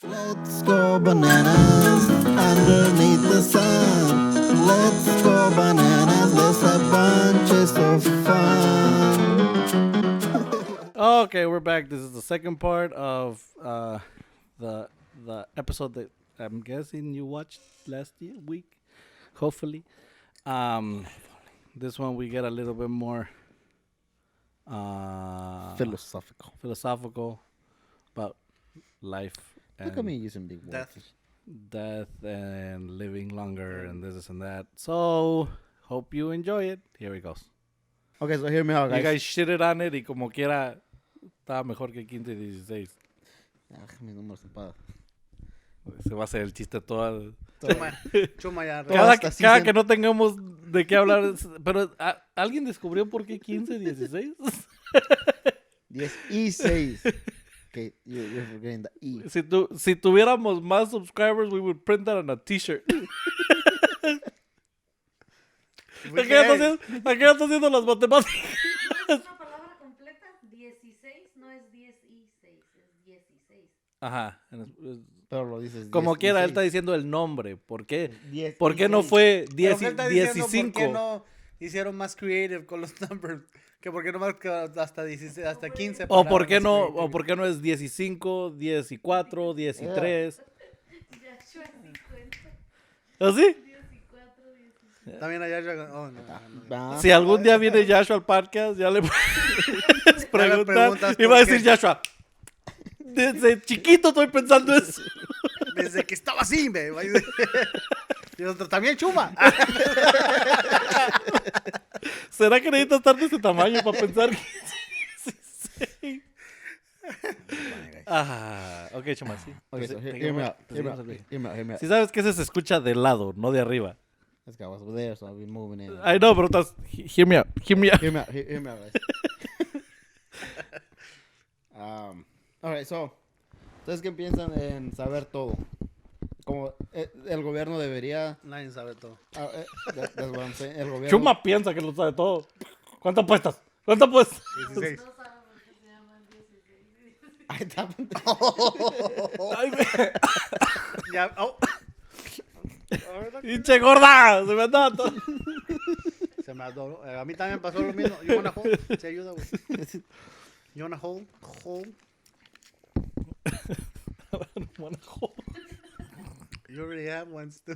Let's go bananas underneath the sun. Let's go bananas, there's a bunch of fun. Okay, we're back. This is the second part of the episode that I'm guessing you watched last week. Hopefully, this one we get a little bit more philosophical about life Look at and me using big words. death and living longer and this and that. So hope you enjoy it. Here it goes. Okay, so hear me out, guys. You guys shitted on it y como quiera estaba mejor que 15 y 16. Mi número se paga. Se va a hacer el chiste todo. Chuma ya. Cada que no tengamos de qué hablar. Pero ¿alguien descubrió por qué 15, 16? 10 y 6. Okay, you're forgetting the E. Si tuviéramos más subscribers, we would print that on a t-shirt. Aquí ya está haciendo las matemáticas. Es una palabra completa, 16, no es 10 y 6, es 16. Ajá. Pero lo dices. Como 10 y quiera, él 6. está diciendo el nombre. ¿Por qué? 10 ¿Por y qué no 6. fue Pero 10 ¿qué está y diciendo? 15? ¿Por qué no hicieron más creative con los numbers? Que por qué no más que hasta 16, hasta 15. ¿O por qué para no, más o por qué no es 15, 14, 13? Ya, yo así cuento. ¿Así? 14, 16. También allá. Oh, no. Ah, Si algún día viene Joshua al podcast, ya le puedes preguntar. preguntas Y va a por decir qué. Joshua, desde chiquito estoy pensando eso. Desde que estaba así, me. Y otro también chuma. ¿Será que necesitas estar de ese tamaño para pensar que es 16? Ok, chama, sí. Okay, so Entonces, hear me out. seguimos el video. Hear me out. Si sabes que ese se escucha de lado, no de arriba. This guy was over there, so I've been moving in. I know, pero estás... Hear me out. Hear me out. Hear me out, guys. Alright, so, ¿ustedes qué piensan en saber todo? Como el gobierno debería... Nadie sabe todo. That's what I'm saying. El gobierno... Chuma piensa que lo sabe todo. ¿Cuántas apuestas? ¿Cuántas apuestas? 16. No saben por qué se llaman 16. Ahí está. Ay, Ya. Oh. ¡Pinche gorda! Se me andaba todo. Se me adoró. A mí también pasó lo mismo. You wanna hold? Se ayuda, güey. You wanna hold? Hold. You already have one, Stu.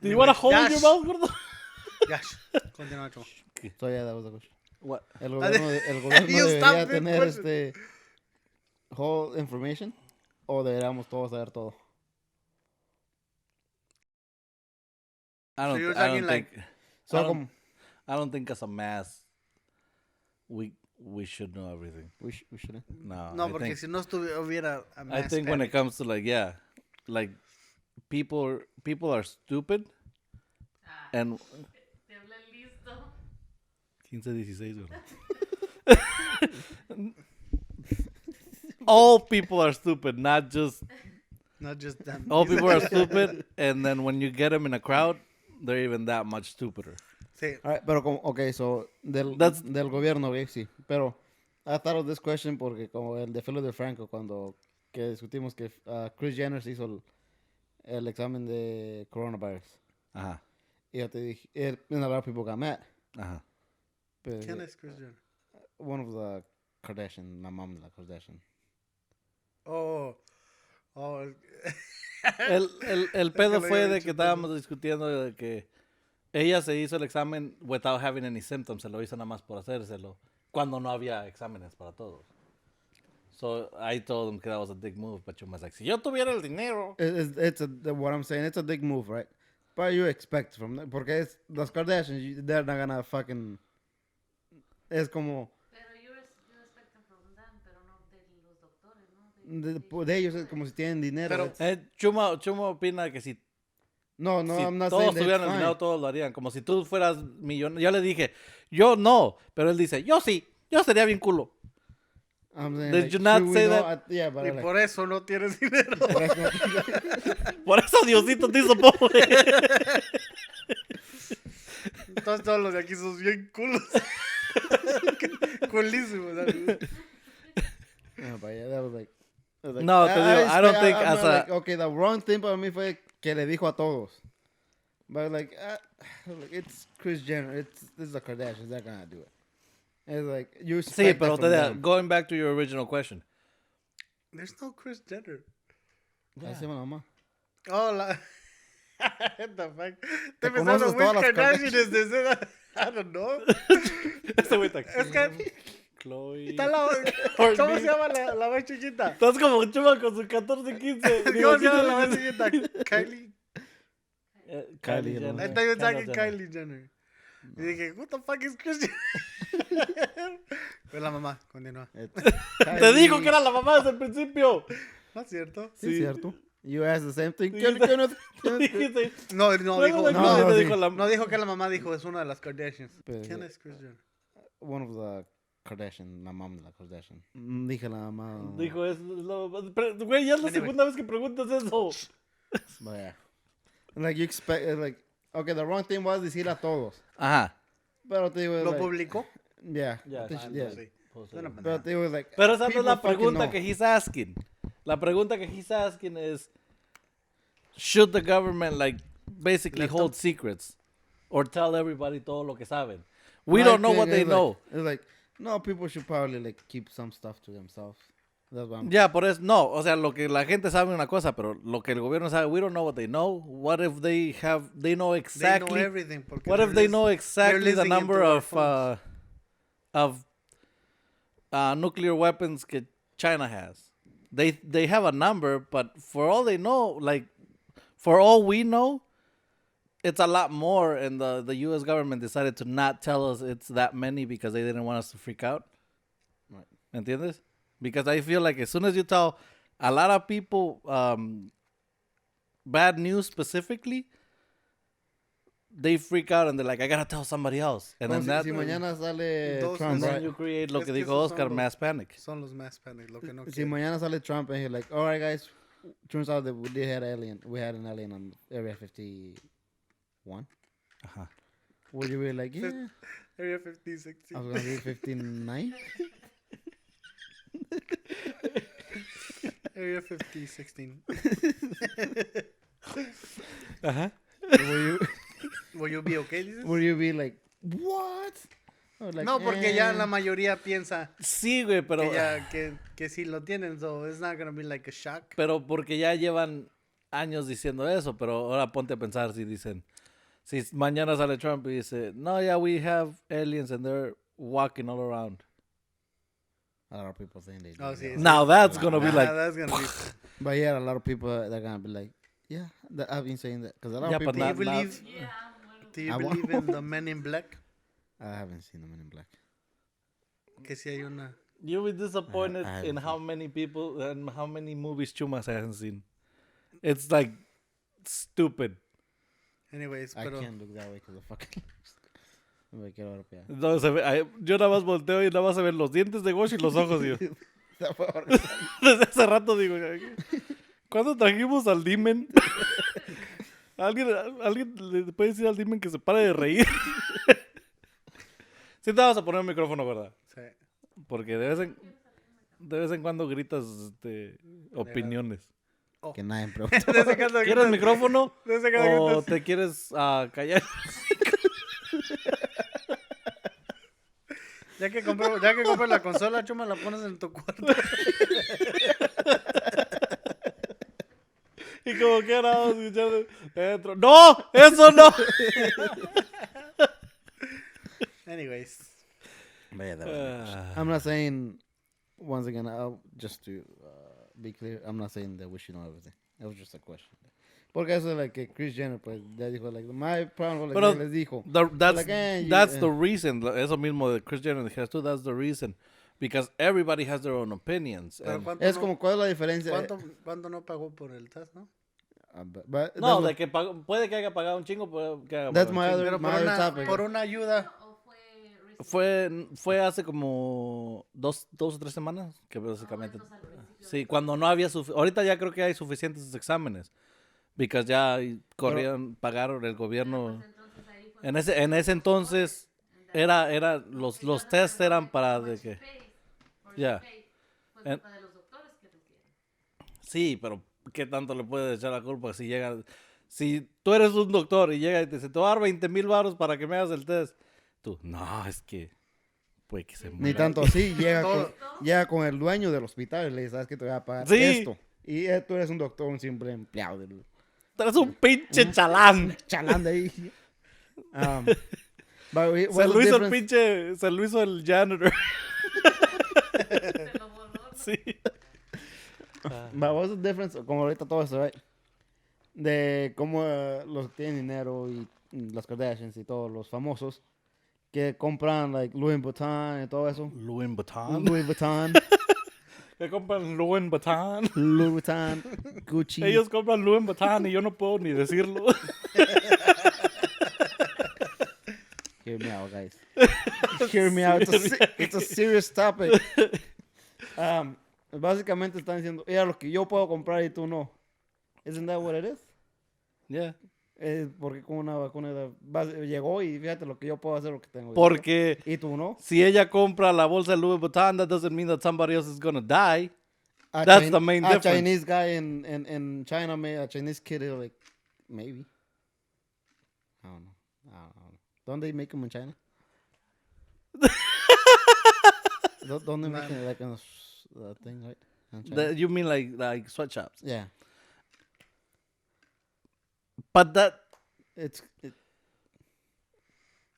Do you want to hold Josh. your mouth, gordo? Ya. Continúa, chuma. So yeah, that was the question. What? El gobierno You debería stopped the tener question. whole information o deberíamos todos saber todo. So you're talking like- So I don't think as a mass we should know everything. we shouldn't. No, No, I porque think, si no hubiera a I mass think when it panic. comes to like people are stupid and Te hablé listo. 15, 16, ¿verdad? All people are stupid, not just Not just them. all people are stupid, and then when you get them in a crowd, they're even that much stupider. Sí. Alright, pero como, okay, so del gobierno, okay, sí. Pero I thought of this question porque como el de Philip DeFranco cuando que discutimos que Chris Jenner se hizo el examen de coronavirus. Ajá, Y yo te dije, and a lot of people got mad. ajá. Pero, ¿Quién es Chris Jenner? one of the Kardashian, la mom de la Kardashian. Oh. Oh. El pedo le fue había de dicho que estábamos discutiendo de que ella se hizo el examen without having any symptoms, se lo hizo nada más por hacérselo, cuando no había exámenes para todos. So I told him que that was a big move, but was like, si yo tuviera el dinero. What I'm saying, it's a big move, right? But you expect from them, porque es los Kardashians, they're not gonna fucking, es como, Pero you expect them from them, pero no de los doctores, ¿no? de ellos es como si tienen dinero. Pero- It's- Chuma opina que si, no, si I'm not todos saying tuvieran that's el dinero, fine. todos lo harían. Como si tú fueras millonario. Yo le dije, yo no, pero él dice, yo sí, yo sería bien culo. I'm saying, Did you not should we say know that? Yeah, but Y like, por eso no tienes dinero. Por eso Diosito te hizo pobre. Entonces todos los de aquí son bien culos. Culísimos. ¿Sabes? yeah, but yeah, that was like, Like, No, te digo, I don't think I'm as like, a... okay, the wrong thing para mí fue que le dijo a todos. But like, it's Kris Jenner. This is a Kardashians. They're gonna do it. It's like you Sí, expect pero that from them. going back to your original question. There's no Kris Jenner. Así me la mamá. Oh, la... What the fuck? Te Estoy pensando, conoces which todas las Kardashian is this? I don't know. Este güey está aquí. Es que Chloe. está la... ¿Cómo se llama la más chiquita? Estás como un chuma con sus 14, 15. ¿Cómo se llama la más chiquita? Kylie. Kylie Ahí Jenner. Ahí está yo Kendall saqué Jenner. Kylie Jenner. Y dije, what the fuck is Kris Jenner? Fue la mamá, continúa. Te dijo que era la mamá desde el principio. ¿No es cierto? Sí, cierto. You asked the same thing. Dijiste- No Luego dijo, de no, que te sí. dijo la- no dijo que la mamá dijo, es una de las Kardashians. Pero- ¿Quién es Kris Jenner? One of the Kardashian, la mamá de la Kardashian. Dije la mamá. Dijo eso. Pero, güey, ya es la Anyway. segunda vez que preguntas eso. But yeah. Like you expect, like, okay, the wrong thing was decir a todos. Ajá. Pero te digo, ¿Lo like, publicó? yeah, Yeah, yeah. Sí. Pues, Suena eh. Pero te digo, like, Pero esa no es people la fucking pregunta know. que he's asking. La pregunta que he's asking is, should the government like basically Let them- hold secrets or tell everybody todo lo que saben? We My don't know thing what they is, know. It's like, no, people should probably like keep some stuff to themselves. That's what I'm. Ya, por eso, no, o sea, lo que la gente sabe una cosa, pero lo que el gobierno sabe, we don't know what they know. What if they know exactly, They know everything. porque what if they're they lis- know exactly the listening number into our of nuclear weapons que China has? They have a number, but for all they know, like, for all we know, it's a lot more, and the U.S. government decided to not tell us it's that many because they didn't want us to freak out. Right. ¿Entiendes? Because I feel like as soon as you tell a lot of people bad news specifically, they freak out and they're like, I gotta tell somebody else. And Como then that, si mañana sale Dos- Trump, and then right? you create lo Es que que dijo esos son Oscar, los- mass panic. Son los mass panic, lo que no Si quiero. mañana sale Trump and he's like, all right, guys, turns out that we did have alien. We had an alien on Area 51. Ajá. Would you be like, yeah? Area 50, 60. I was gonna be 59. Area 50, 16. Ajá. Will you be okay, dices? Would you be like, what? Or like, No, porque ya eh. la mayoría piensa Sí, güey, pero, que sí lo tienen, so it's not gonna be like a shock. pero porque ya llevan años diciendo eso, pero ahora ponte a pensar si dicen, si mañana sale Trump y dice, no, yeah, we have aliens and they're walking all around. A lot of people think they do. Oh, sí, yeah. sí. Now that's gonna be Ah, like, that's gonna be. But yeah, a lot of people they're gonna be like, yeah, I've been saying that because a lot Yeah, of but people. Do you not- believe? Yeah, bueno. Do you I believe in the Men in Black? I haven't seen the Men in Black. Que si hay una. you'll be disappointed I in haven't how many people and how many movies Chumas hasn't seen. It's like stupid. Anyways, I pero. can't look that way because of fucking. Me quiero ver peor. No, yo nada más volteo y nada más se ven los dientes de Gosh y los ojos. Digo. Desde hace rato digo, ¿cuándo trajimos al Dimen? ¿Alguien le puede decir al Dimen que se pare de reír? Sí te vas a poner el micrófono, ¿verdad? Sí. Porque de vez en cuando gritas opiniones. Que nadie me pregunta. De ese caso, ¿Quieres micrófono de ese caso, o gritas. te quieres callar? Ya que compré la consola, Chuma, la pones en tu cuarto. Y como que ahora vamos a escuchar dentro. ¡No! ¡Eso no! Anyways. But yeah, I'm not saying, once again, just to be clear, I'm not saying that we should know everything. It was just a question. Porque eso es like que Kris Jenner, pues, ya dijo, like, my problem, like, Pero les dijo. That's Like, that's the reason. Eso mismo de Kris Jenner has too. That's the reason. Because everybody has their own opinions. Pero And- ¿cuánto Es no, como, ¿cuál es la diferencia? ¿cuánto no pagó por el TAS, no? But no, that's de que puede que haya pagado un chingo, puede que haya That's pagado un my chingo. other, Pero my other topic. por una ayuda. ¿O fue recent? Fue hace como dos o 3 semanas que básicamente... Entonces, al principio. Sí, cuando no había... ahorita ya creo que hay suficientes exámenes. Because ya pagaron el gobierno... Pues entonces ahí fue En ese entonces los tests eran para de que... Space, por Ya. Space, fue And- culpa de los doctores que lo hicieron. Sí, pero ¿qué tanto le puedes echar la culpa si llega... Si tú eres un doctor y llega y te dice, te voy a dar 20,000 varos para que me hagas el test. Tú, no, es que puede que se muera. Ni tanto así, Todo. llega con el dueño del hospital y le dice, ¿sabes que te voy a pagar Sí. esto? Y tú eres un doctor, un simple empleado del Tú eres un pinche chalán. chalán de ahí. But Se what's lo the hizo el difference- pinche... Se lo hizo el janitor. Se lo voló, ¿no? Sí. but what's the difference, como ahorita todo eso, right? De cómo los que tienen dinero y las Kardashians y todos los famosos que compran like Louis Vuitton y todo eso. Louis Vuitton. Louis Vuitton, Que compran Louis Vuitton. Louis Vuitton, Gucci. Ellos compran Louis Vuitton y yo no puedo ni decirlo. Hear me out, guys. Hear me out. It's a serious topic. Básicamente están diciendo, era lo que yo puedo comprar y tú no. Isn't that what it is? Yeah. Porque con una vacuna llegó y fíjate lo que yo puedo hacer, lo que tengo. Porque Y tú no. si ella compra la bolsa de Louis Vuitton, that doesn't mean that somebody else is gonna die. A That's the main a difference. Chinese guy in China, a Chinese kid, like, maybe. I don't know. Don't they make them in China? Don't they make it like in a thing, right? In China? You mean like sweatshops? Yeah. But It's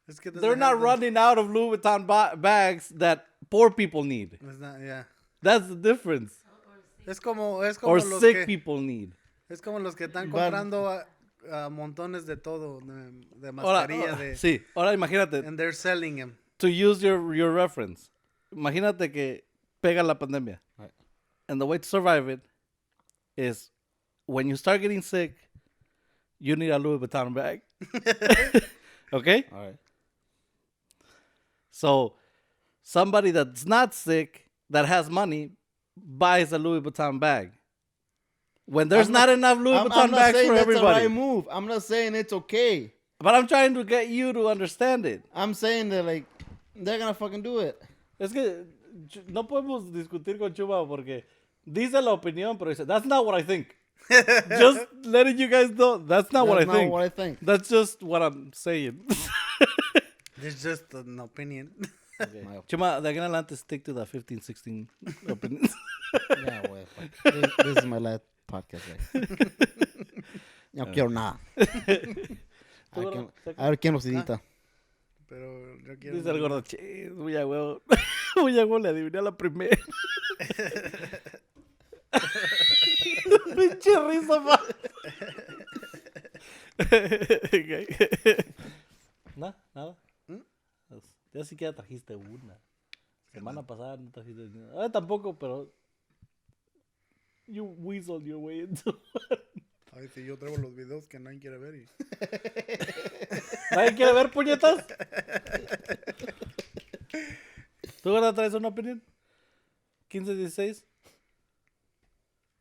Es que they're not running out of Louis Vuitton bags that poor people need. Yeah. That's the difference. Es como Or los sick que, people need. es como los que están But- comprando a montones de todo, de Ahora, mascarilla, de, sí, ahora imagínate, and they're selling them. to use your reference. Imagínate que pega la pandemia. Right. And the way to survive it is when you start getting sick, you need a Louis Vuitton bag. Okay? all right. So somebody that's not sick, that has money, buys a Louis Vuitton bag. When there's not enough Louis I'm Vuitton not bags saying for that's the everybody. right move. I'm not saying it's okay. But I'm trying to get you to understand it. I'm saying that like they're gonna fucking do it. Es que no podemos discutir con Chuma porque dice la opinión, pero dice, that's not what I think. Just letting you guys know, that's not what I That's not think. what I think. That's just what I'm saying. It's just an opinion. My Chuma, de aquí en adelante stick to the 15, 16 opinions. Yeah, well, this is my last podcast, guys. No quiero nada. A ver quién los edita. Pero yo quiero... Dice el gordo, che, muy a huevo. Muy a huevo, le adiviné a la primera. Pinche risa, ma. Nada. Ya siquiera trajiste una. Semana pasada no trajiste una. Tampoco, pero... You weasel your way into... Ay, si yo traigo los videos que nadie quiere ver y... ¿Nadie quiere ver, puñetas? ¿Tú ahora traes una opinión? ¿15, 16?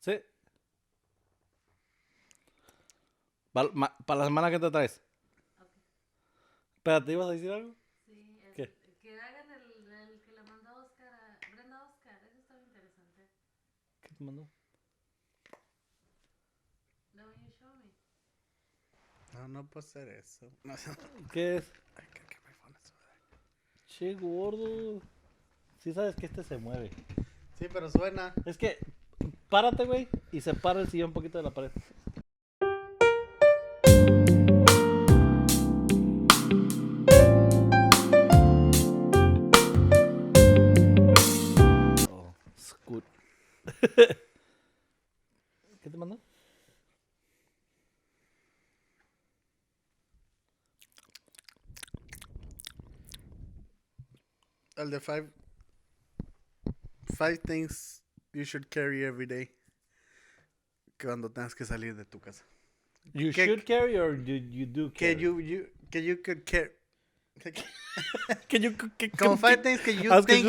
¿Sí? Para la semana que te traes. Espérate, ¿ibas a decir algo? Sí, ¿Qué? que hagan el que le mandó Oscar a Brenda Oscar. Eso estaba interesante. ¿Qué te mandó? The one you show me. No, no puedo hacer eso. No, ¿Qué es? ay, creo que mi phone suena. Che, gordo. Sí sabes que este se mueve. Sí, pero suena. Es que, párate, güey, y separa el sillón un poquito de la pared. Oh, scoot. ¿Qué te mandó? El de five things you should carry every day. Cuando tengas que salir de tu casa. You ¿Qué- should carry or you do Que carry? you could carry. Can you... Como five things que you Oscar think.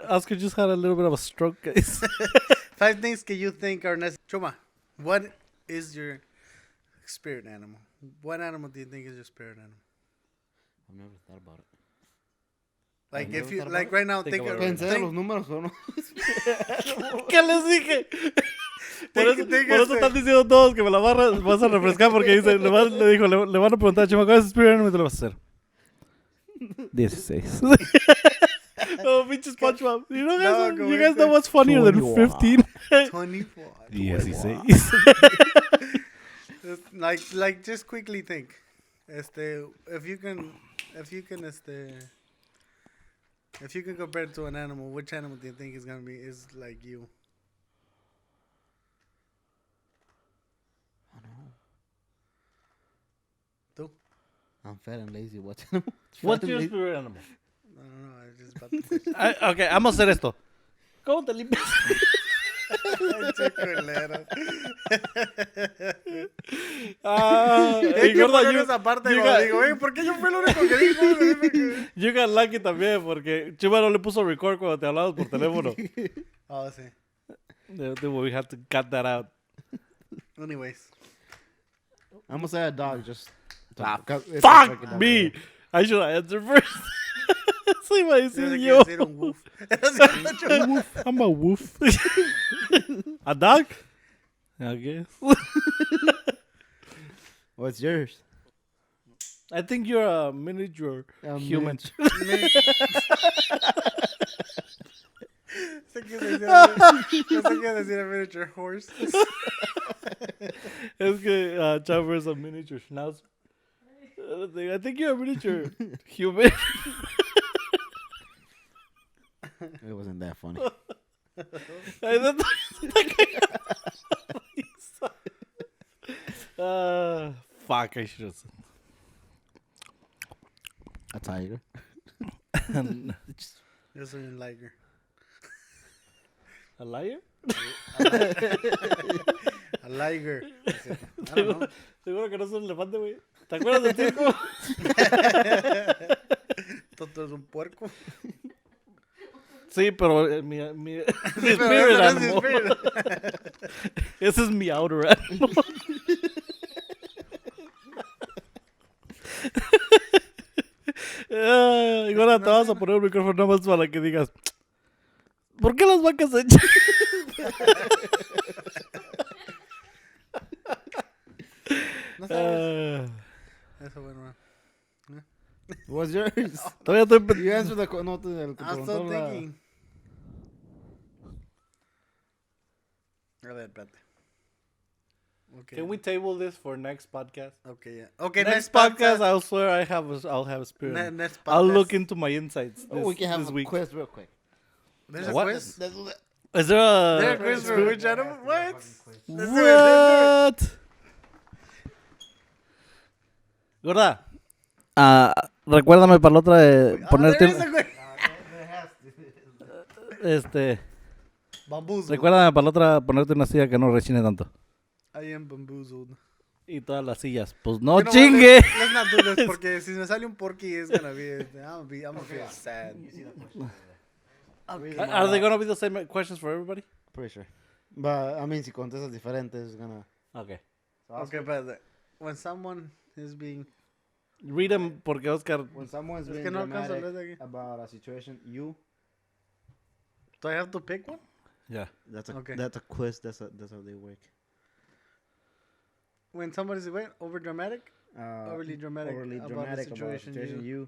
Oscar just had a little bit of a stroke, guys. 5 things que you think are necessary. Chuma, what is your spirit animal? What animal do you think is your spirit animal? I've never thought about it. Like never if you thought like about right now, Think think about of it. Pensé en los números o no. ¿Qué les dije? Por eso están diciendo todos que me la vas a refrescar porque dice, le dijo, le van a preguntar a Chema, ¿cuál es el spirit animal? Y te lo vas a hacer. 16. Oh, pinche SpongeBob. You guys know what's funnier than 15? 24. 16. Like, just quickly think. If you can compare it to an animal, which animal do you think is like you? I don't know. ¿Tú? I'm fat and lazy. What's Your spirit animal? I don't know. I just about to Ok, vamos a hacer esto. ¿Cómo te limpias? Chocolero. Y gorda, esa parte cuando digo, ¿por qué yo fui el único que dijo? You got lucky también porque Chima no le puso record cuando te hablabas por teléfono. Oh, sí. We have to cut that out. Anyways. I'm gonna say a dog. Just Fuck me! I should answer first. Soy va a decir yo. Un woof. I'm a woof. A dog? I guess. What's yours? I think you're a miniature human. Sé que decir a miniature horse. Es que Chopper is a miniature schnauzer. I think you're a miniature human. It wasn't that funny. Fuck, I should have said. A tiger. Yo soy un liger. A liar? A liger. I don't know. Seguro que no es un elefante, güey. ¿Te acuerdas del circo? Toto es un puerco. Sí, pero mi spirit animal. Ese es mi outer animal. Y ahora te vas a poner un micrófono nada más para que digas, ¿por qué las vacas se echan? No sabes. Eso bueno. What's yours? Todavía estoy You answered the no, I'm still thinking. A ver, espérate. Okay. Can we table this for next podcast? Okay, yeah. Okay, Next podcast, I'll swear I'll have a spirit. Next podcast. I'll look into my insights this, we can have this a week. quiz real quick. There's a What? quiz? Is there a... There's a quiz for which animal? What? What? Gorda, recuérdame para la otra de ponerte... Bamboozled. Recuérdame para la otra ponerte una silla que no rechine tanto. I am bamboozled. Y todas las sillas. Pues no You know what? chingue. Let's not do this porque si me sale un porky it's gonna be I'm gonna feel sad. Okay. Are they gonna be the same questions for everybody? Pretty sure. But I mean, si contestas diferente, it's gonna. Okay. Okay, but when someone is being Read them porque Oscar... When someone's Es being que no alcanzo a dramatic leer aquí. about a situation, you. Do I have to pick one? Yeah. That's a Okay. that's a quiz. That's how they work. When somebody's over dramatic? Overly dramatic Overly about a dramatic situation, you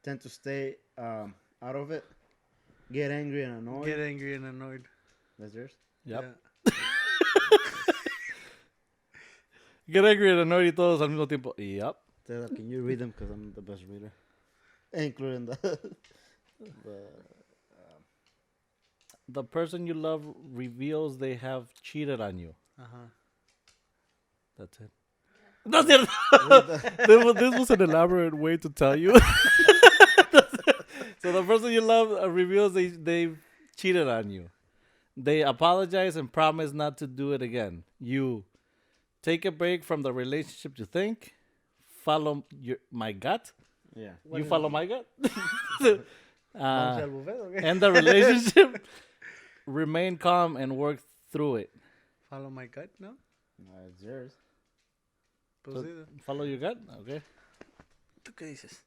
tend to stay out of it. Get angry and annoyed. Get angry and annoyed. That's yours. Yep. Yeah. Get angry and annoyed y todos al mismo tiempo. Yep. Taylor, can you read them? Because I'm the best reader. Including the The person you love reveals they have cheated on you. Uh-huh. That's it. No es cierto. This was an elaborate way to tell you. So the person you love reveals they've cheated on you. They apologize and promise not to do it again. You take a break from the relationship to think. Follow my gut. yeah. You follow my gut. Vamos al buffet, ¿o qué? End the relationship. Remain calm and work through it. Follow my gut, ¿no? It's yours. Pues So, sí. follow your gut. Okay. ¿Tú qué dices?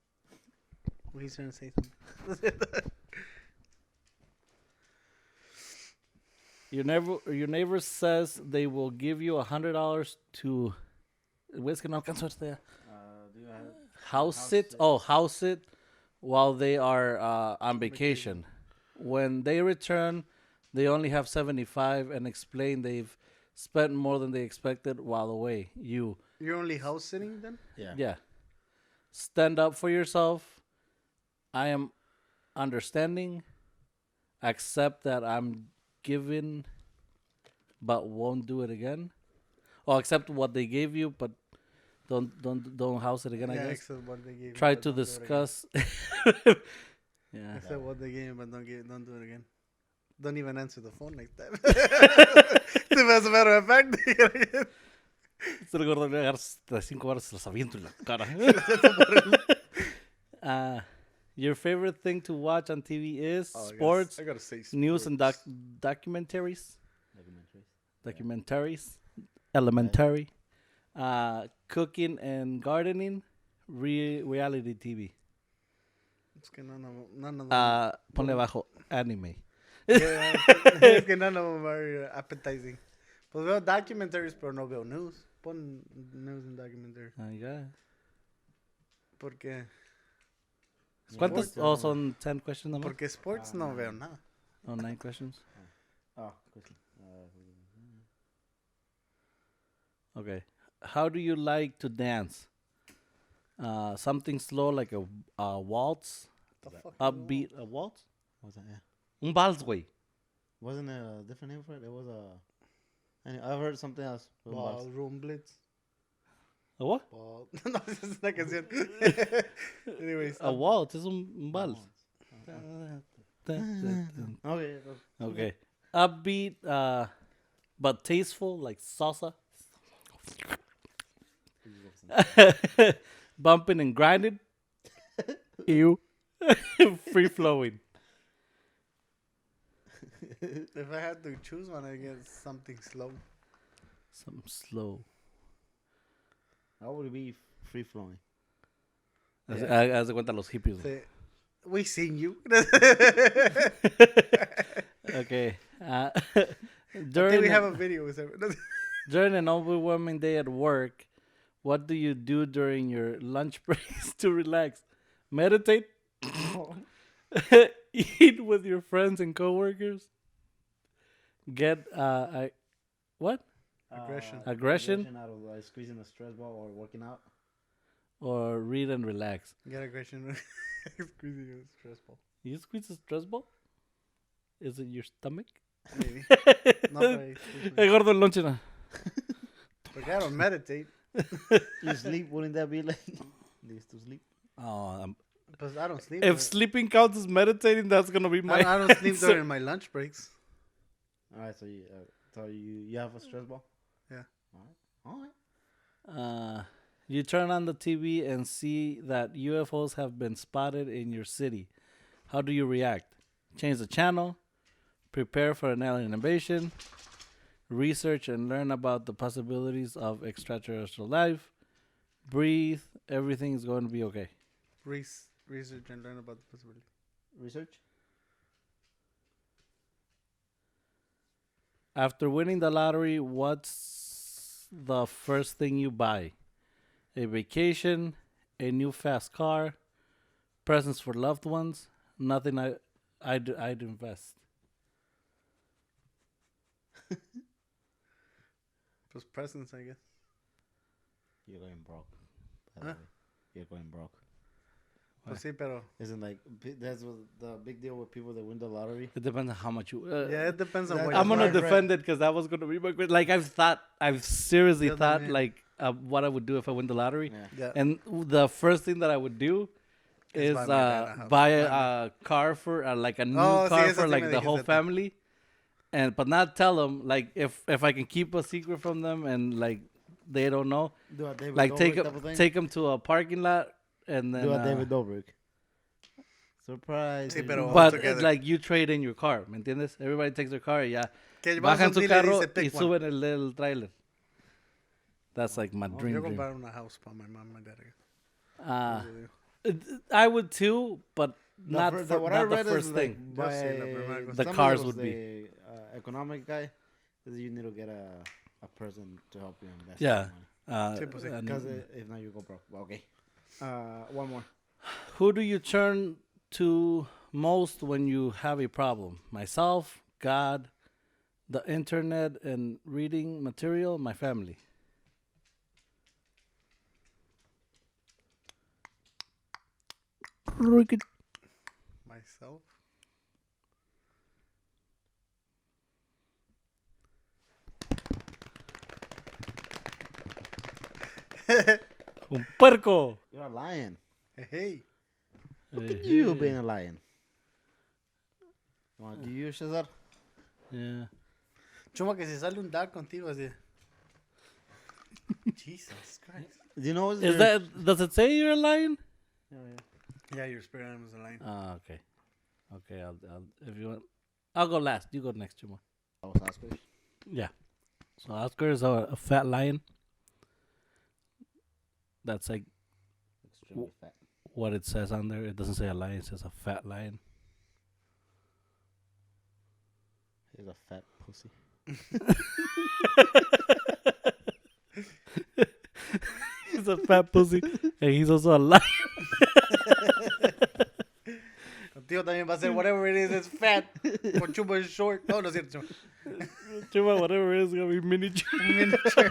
Well, he's trying to say something. Your neighbor says they will give you $100 to. Es que no alcanzo este. Do you have House it. Oh, house it while they are on vacation. When they return, they only have 75 and explain they've spent more than they expected while away. You're only house sitting then? Yeah. Stand up for yourself. I am understanding. Accept that I'm giving, but won't do it again. Or accept what they gave you, but don't house it again. I guess. Accept what they gave. Try to discuss. Yeah. Accept what they gave, but don't do it again. Don't even answer the phone like that. As a matter of fact. Este gordo le agarras las 5 horas se las aviento en la cara. Your favorite thing to watch on TV is sports, I gotta say sports. news, and documentaries. Documentaries. Elementary. Cooking and gardening. Reality TV. Es que none of them. Ponle abajo anime. Yeah, es que none of them are appetizing. Pues veo documentaries, pero no veo news. Pon news and documentary. Yeah. Porque ¿Cuántas? Oh, son 10 questions nomás. Porque sports no veo nada. Oh, 9 questions. quickly. Okay. How do you like to dance? Something slow like a waltz. The fuck Upbeat. A waltz? What was that? Yeah. Un vals, güey. Wasn't there a different name for it? It was I've heard something else. Ballroom Blitz. A what? No, esa es una canción. Anyways. A waltz es un vals. Okay. Upbeat, but tasteful, like salsa. Bumping and grinding. Ew. Free flowing. If I had to choose one, I'd get something slow. Something slow. How would it be free flowing? Haz de cuenta los hippies. Sí. We seen you. Okay. I think we have a video with it. During an overwhelming day at work, what do you do during your lunch breaks to relax? Meditate? Eat with your friends and coworkers? Get what? Aggression? Out of squeezing a stress ball or working out. Or read and relax? Get aggression. Squeezing a stress ball. You squeeze a stress ball? Is it your stomach? Maybe. No, Hey, gordo, el lonche na. Porque I don't meditate. You sleep, wouldn't that be like this to sleep? Oh, Because I don't sleep. if sleeping counts as meditating, that's gonna be my. I don't sleep answer. during my lunch breaks. All right, so you have a stress ball? Yeah. All right. You turn on the TV and see that UFOs have been spotted in your city. How do you react? Change the channel, prepare for an alien invasion, research and learn about the possibilities of extraterrestrial life, breathe, everything is going to be okay. Research and learn about the possibility. Research? After winning the lottery, what's the first thing you buy? A vacation, a new fast car, presents for loved ones, nothing I'd invest. Pues presents, I guess. You're going broke. Huh? You're going broke. Pues sí, pero... Isn't like that's what the big deal with people that win the lottery? It depends on how much you. yeah, it depends on what I'm you gonna buy. defend it because that was gonna be my question. Like I've seriously Yeah, thought man. like what I would do if I win the lottery, Yeah. and the first thing that I would do is buy my dad a house. buy a car for like a new Oh, sí, car eso for sí like me the whole dijiste. family, but not tell them like if I can keep a secret from them and like they don't know, Do a David like Dobrik type of thing? take them to a parking lot and then Do a David Dobrik. Surprise. Sí, pero- but together. it's like you trade in your car, ¿me entiendes? Everybody takes their car, yeah. Que vamos a Bajan un su dealer y carro dice, y pick one. suben el little trailer. That's like my Yo dream. compraron una house para my mom and my dad. I would too, but not what I not the read first is thing. like Yo by sé, la primera cosa. The somebody cars that was would be. the economic guy. Is you need to get a person to help you invest. Yeah. Sí, pues sí. and Because if not, you go broke. Okay. One more. who do you turn to most when you have a problem? Myself, God, the internet, and reading material. My family. Myself. Un puerco. You're a lion. Hey. Look at you being a lion. Do you, Cesar? Yeah. Chuma, que si sale un dog contigo así. Jesus Christ. Do you know? Is that? Does it say you're a lion? Yeah, your spirit animal's a lion. Ah, okay. Okay, I'll if you want, I'll go last. You go next, Chuma. That was Oscar. Yeah. So Oscar is a fat lion. That's like Extremely fat. what it says on there. It doesn't say a lion. It says a fat lion. He's a fat pussy. He's a fat pussy, and he's also a lion. Contigo también va a ser whatever it is, it's fat. Con Chuma is short. No, no es cierto, Chuma. Chuma, whatever it is, gonna be miniature. Miniature.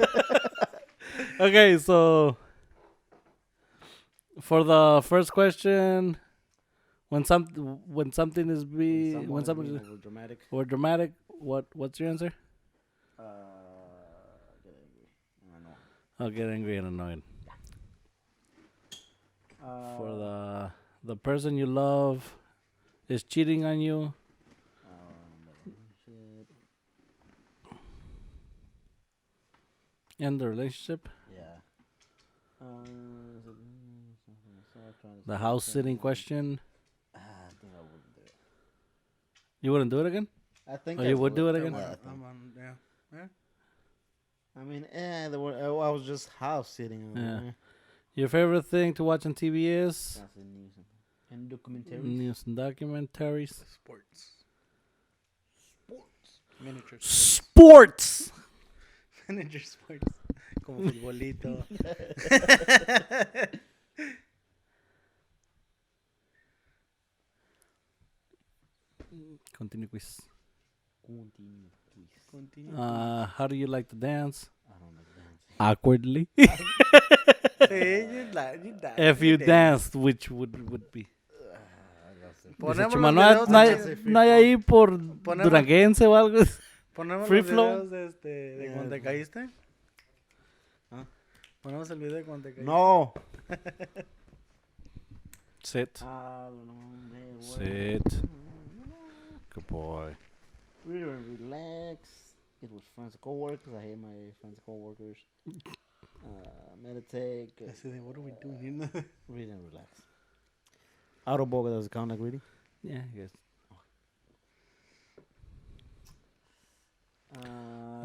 Okay, so for the first question, when something is when something is dramatic. or dramatic, what's your answer? Get angry. I know. I'll get angry and annoyed. For the person you love is cheating on you. Shit. End the relationship. Yeah. The house sitting question. I think I wouldn't do it. You wouldn't do it again? I think Oh, I you would do it I again? would, I I'm think. on, yeah. I mean, I was just house sitting. Yeah. Your favorite thing to watch on TV is That's the news and documentaries. news and documentaries. Sports. Miniature sports. Sports. Miniature sports. Como futbolito. Continue quiz. Continue. How do you like to dance? I don't like dancing. Awkwardly. Sí, you die. If you danced, which would be? Dice Ponemos Chuma, los no hay, videos no hay- de- no hay ahí por Ponemos- duranguense o algo. Ponemos Free los flow. videos de cuando te caíste. ¿Ah? Ponemos el video de cuando te caíste. No. Sit. Sit. Sit. Good boy. Really relax. Get with friends and coworkers. I hate my friends and coworkers. Meditate. Así de, what are we doing? Read and relax. Autoboga does it count like reading? Yeah, I guess.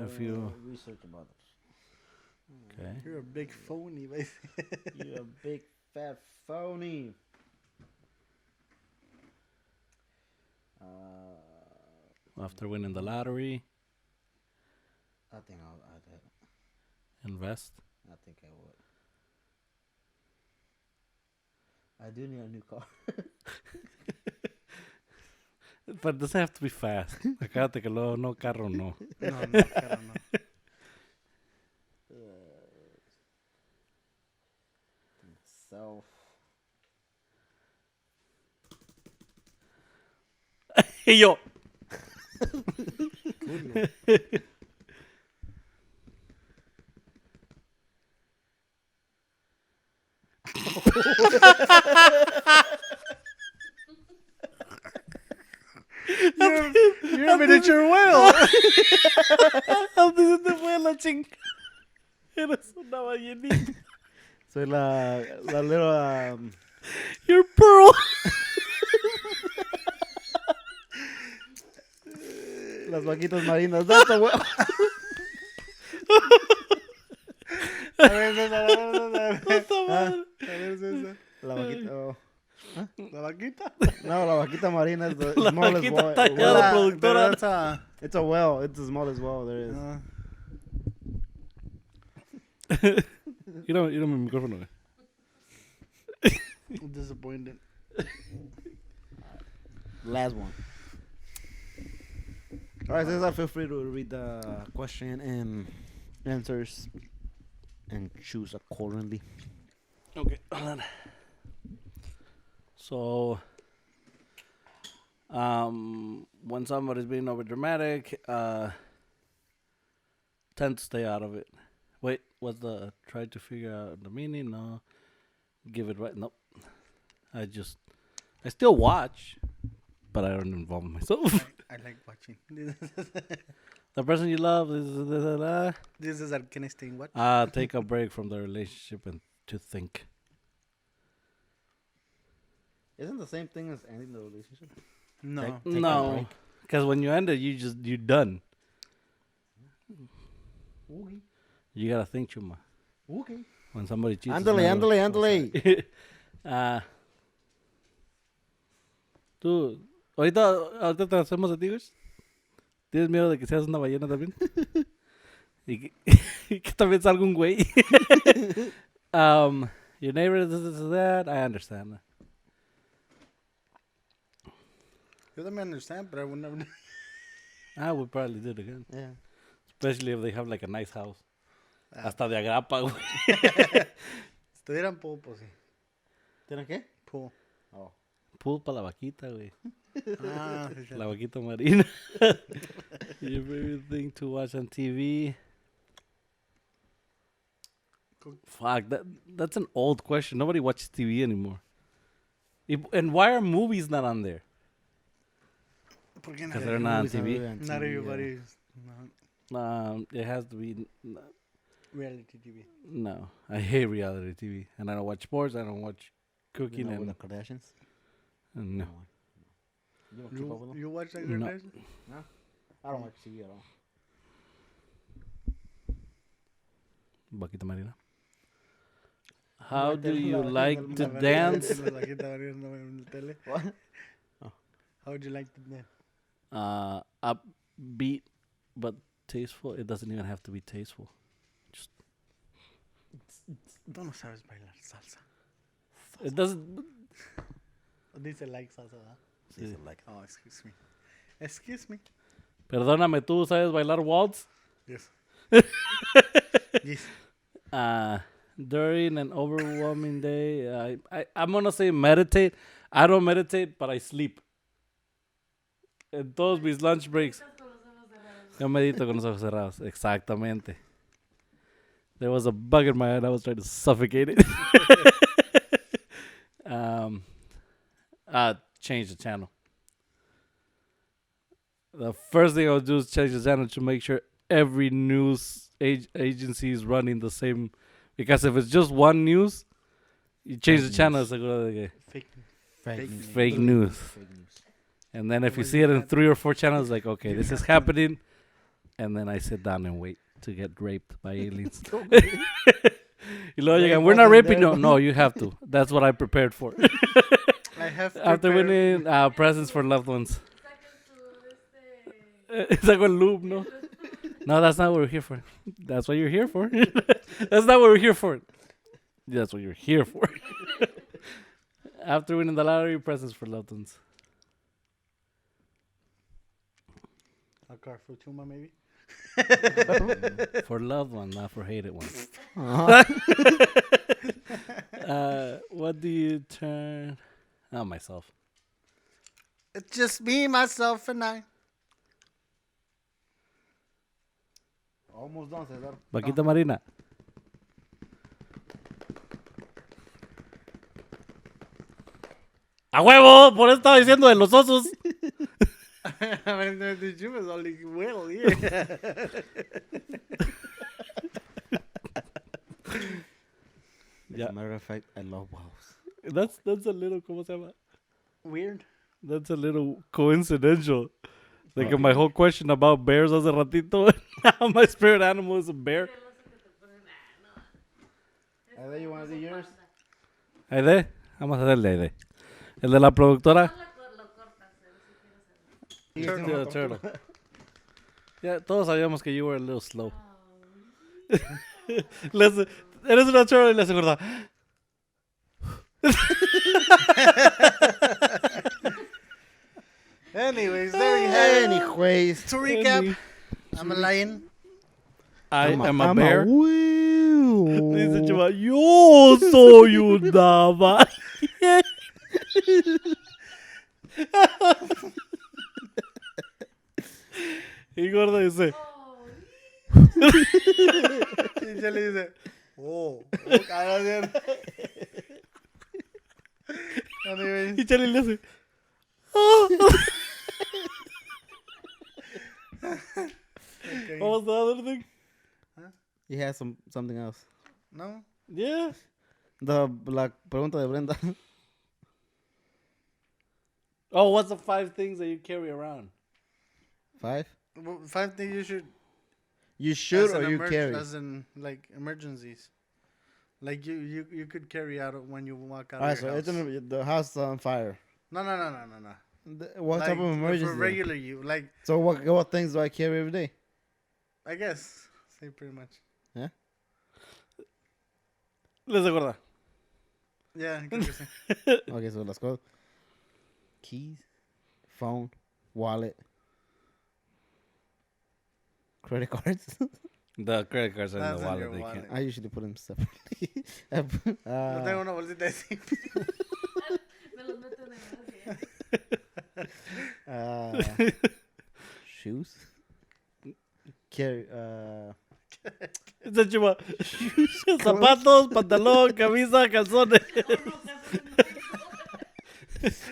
If you- research about it. Okay. You're a big phony, basically. You're a big fat phony. After winning the lottery, I think I'd invest. I think I would. I do need a new car. But it doesn't have to be fast. Acábate que luego no carro no. No, claro, no. Self. Y yo. You're a miniature whale. ¿Dónde se te fue la ching? Eres una ballenita. Soy la little You're pearl. las vaquitas marinas. That's a whale. A ver, César, a ver, César. Puta madre. A ver, César. La vaquita. Oh. ¿La vaquita? No, Vaquita Marina is the La smallest vaquita well. tallada, well, productora. That's it's a well. It's the smallest well there is. Mira mi micrófono, güey. Disappointed. Last one. All right, Cesar, feel free to read the question and answers and choose accordingly. Okay, hold on. So, when somebody's being over dramatic, tend to stay out of it. Wait, what's the try to figure out the meaning? No, give it right. Nope. I still watch, but I don't involve myself. I like watching. The person you love is This is can I stay in what? take a break from the relationship and to think. Isn't the same thing as ending the relationship? No. Take a No, break. because when you end it, you're done. Okay. You gotta think, Chuma. Okay. When somebody cheats. it's Ándale, never- ándale, ándale. Tú, ahorita te hacemos a ti, güey. ¿Tienes miedo de que seas una ballena también? y, que, y que también salga un güey. Your neighbor, this, that. I understand. You don't understand, but I would never. I would probably do it again. Yeah. Especially if they have like a nice house. Hasta de agrapa, güey. Estuvieran pool, pues sí. ¿Tienen qué? Pool. Oh. Pool para la vaquita, güey. Sí. La vaquita marina. Your favorite thing to watch on TV? Fuck, that's an old question. Nobody watches TV anymore. And why are movies not on there? Porque Because they're not on TV. not everybody is It has to be. reality TV. No, I hate reality TV, and I don't watch sports. I don't watch You cooking, know, with and the Kardashians? no. You don't keep up with them? You watch like No. Kardashians? I don't watch TV at all. Vaquita Marina. How Like do the- you like like the- to dance? What? How would you like to dance? Upbeat, but tasteful. It doesn't even have to be tasteful. Tú no sabes bailar salsa. It doesn't. Dice like salsa, ¿verdad? Sí. Oh, excuse me. Excuse me. Perdóname, ¿tú sabes bailar waltz? Yes. Yes. During an overwhelming day, I'm gonna say meditate. I don't meditate, but I sleep. En todos mis lunch breaks. Yo medito con los ojos cerrados. Exactamente. There was a bug in my head. I was trying to suffocate it. Change the channel. The first thing I would do is change the channel to make sure every news agency is running the same. Because if it's just one news, you change the channel. Seguro de que fake news. And then if you see it in 3 or 4 channels, like, okay, this is happening. And then I sit down and wait to get raped by aliens. Y luego llegan, we're not raping you. No, you have to. That's what I prepared for. I have After winning presents for loved ones. Saco el loop, no? No, that's not what we're here for. That's what you're here for. That's not what we're here for. That's what you're here for. After winning the lottery, presents for loved ones. a car for Chuma, maybe. For loved ones, not for hated ones. What do you turn? Oh, myself. It's just me, myself, and I. Almost done, Cesar. Vaquita Marina. ¡A huevo! Por eso estaba diciendo de los osos. I mean, the Chuma's only well, yeah. As a matter of fact, I love wows. That's a little, ¿cómo se llama? Weird. That's a little coincidental. Like in my whole question about bears hace ratito. Now my spirit animal is a bear. Aide, you want to do yours? Aide, vamos a hacerle Aide. El de la productora. Still a turtle. Yeah, todos sabíamos que you were a little slow. Eres una turtle y les acordaba. Anyways, there you have it. Anyways. To recap, I'm a lion. I am a bear. Wheel. Dice Chema, yo soy una vaca. Y Gordo dice, Y ya le dice, Anyways, y Charlie le hace, "Oh." okay. What was the other thing? He has something else. No? Yeah. La pregunta de Brenda. Oh, what's the 5 things that you carry around? 5? Well, 5 things you should. You should as or an you carry? As in, like, emergencies. Like, you could carry out when you walk out Alright, of so your it's house. the house is on fire. No. What like, type of emergency? for regular you. Like, So what things do I carry every day? I guess. Say pretty much. Yeah? Les acuerda. Yeah, I guess. Okay, so let's go. Keys, phone, wallet, credit cards. The credit cards are in That's the in wallet. your They wallet. can't. I usually put them separately. No tengo una bolsita así. Me los meto en el brazo. Shoes. Carry. Dice Chema, zapatos, pantalón, camisa, calzones.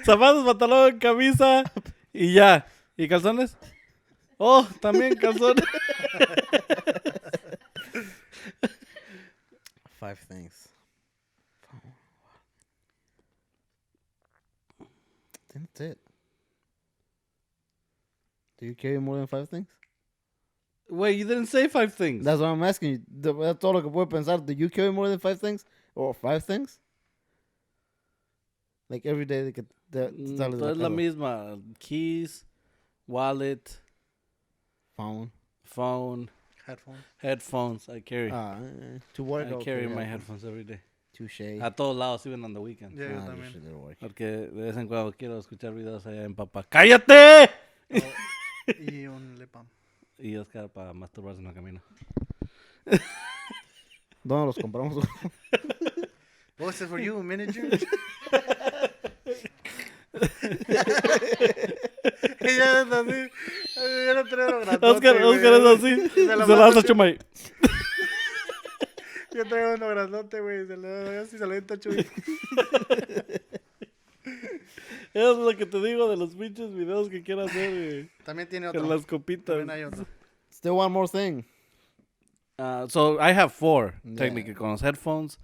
Zapatos, pantalón, camisa y ya. ¿Y calzones? Oh, también calzones. 5 things. I think that's it. Do you carry more than 5 things? Wait, you didn't say 5 things. That's what I'm asking you. That's todo lo que puedo pensar. Do you carry more than 5 things? Or 5 things? Like every day they could sales de Es la carro. misma. Keys, wallet, Phone. phone, Headphones. headphones. I carry. To work. I carry my headphones every day. Touche. A todos lados, even on the weekend. Yeah, yo Ah, también. shit, it'll work. Porque de vez en cuando quiero escuchar videos allá en papá. ¡Cállate! Y un lip balm. Y Oscar para masturbarse en el camino. ¿Dónde los compramos? What's it for you, miniature? Ella es así. Yo no traigo grandote. Oscar es así. Se la das a Chumay. Yo traigo uno grandote, güey. Se lo doy así, se lo doy Chuy. Es lo que te digo de los pinches videos que quiero hacer, güey. También tiene Con otro. las copitas. También hay otro. Still one more thing. So I have 4, Yeah. technically, con los headphones.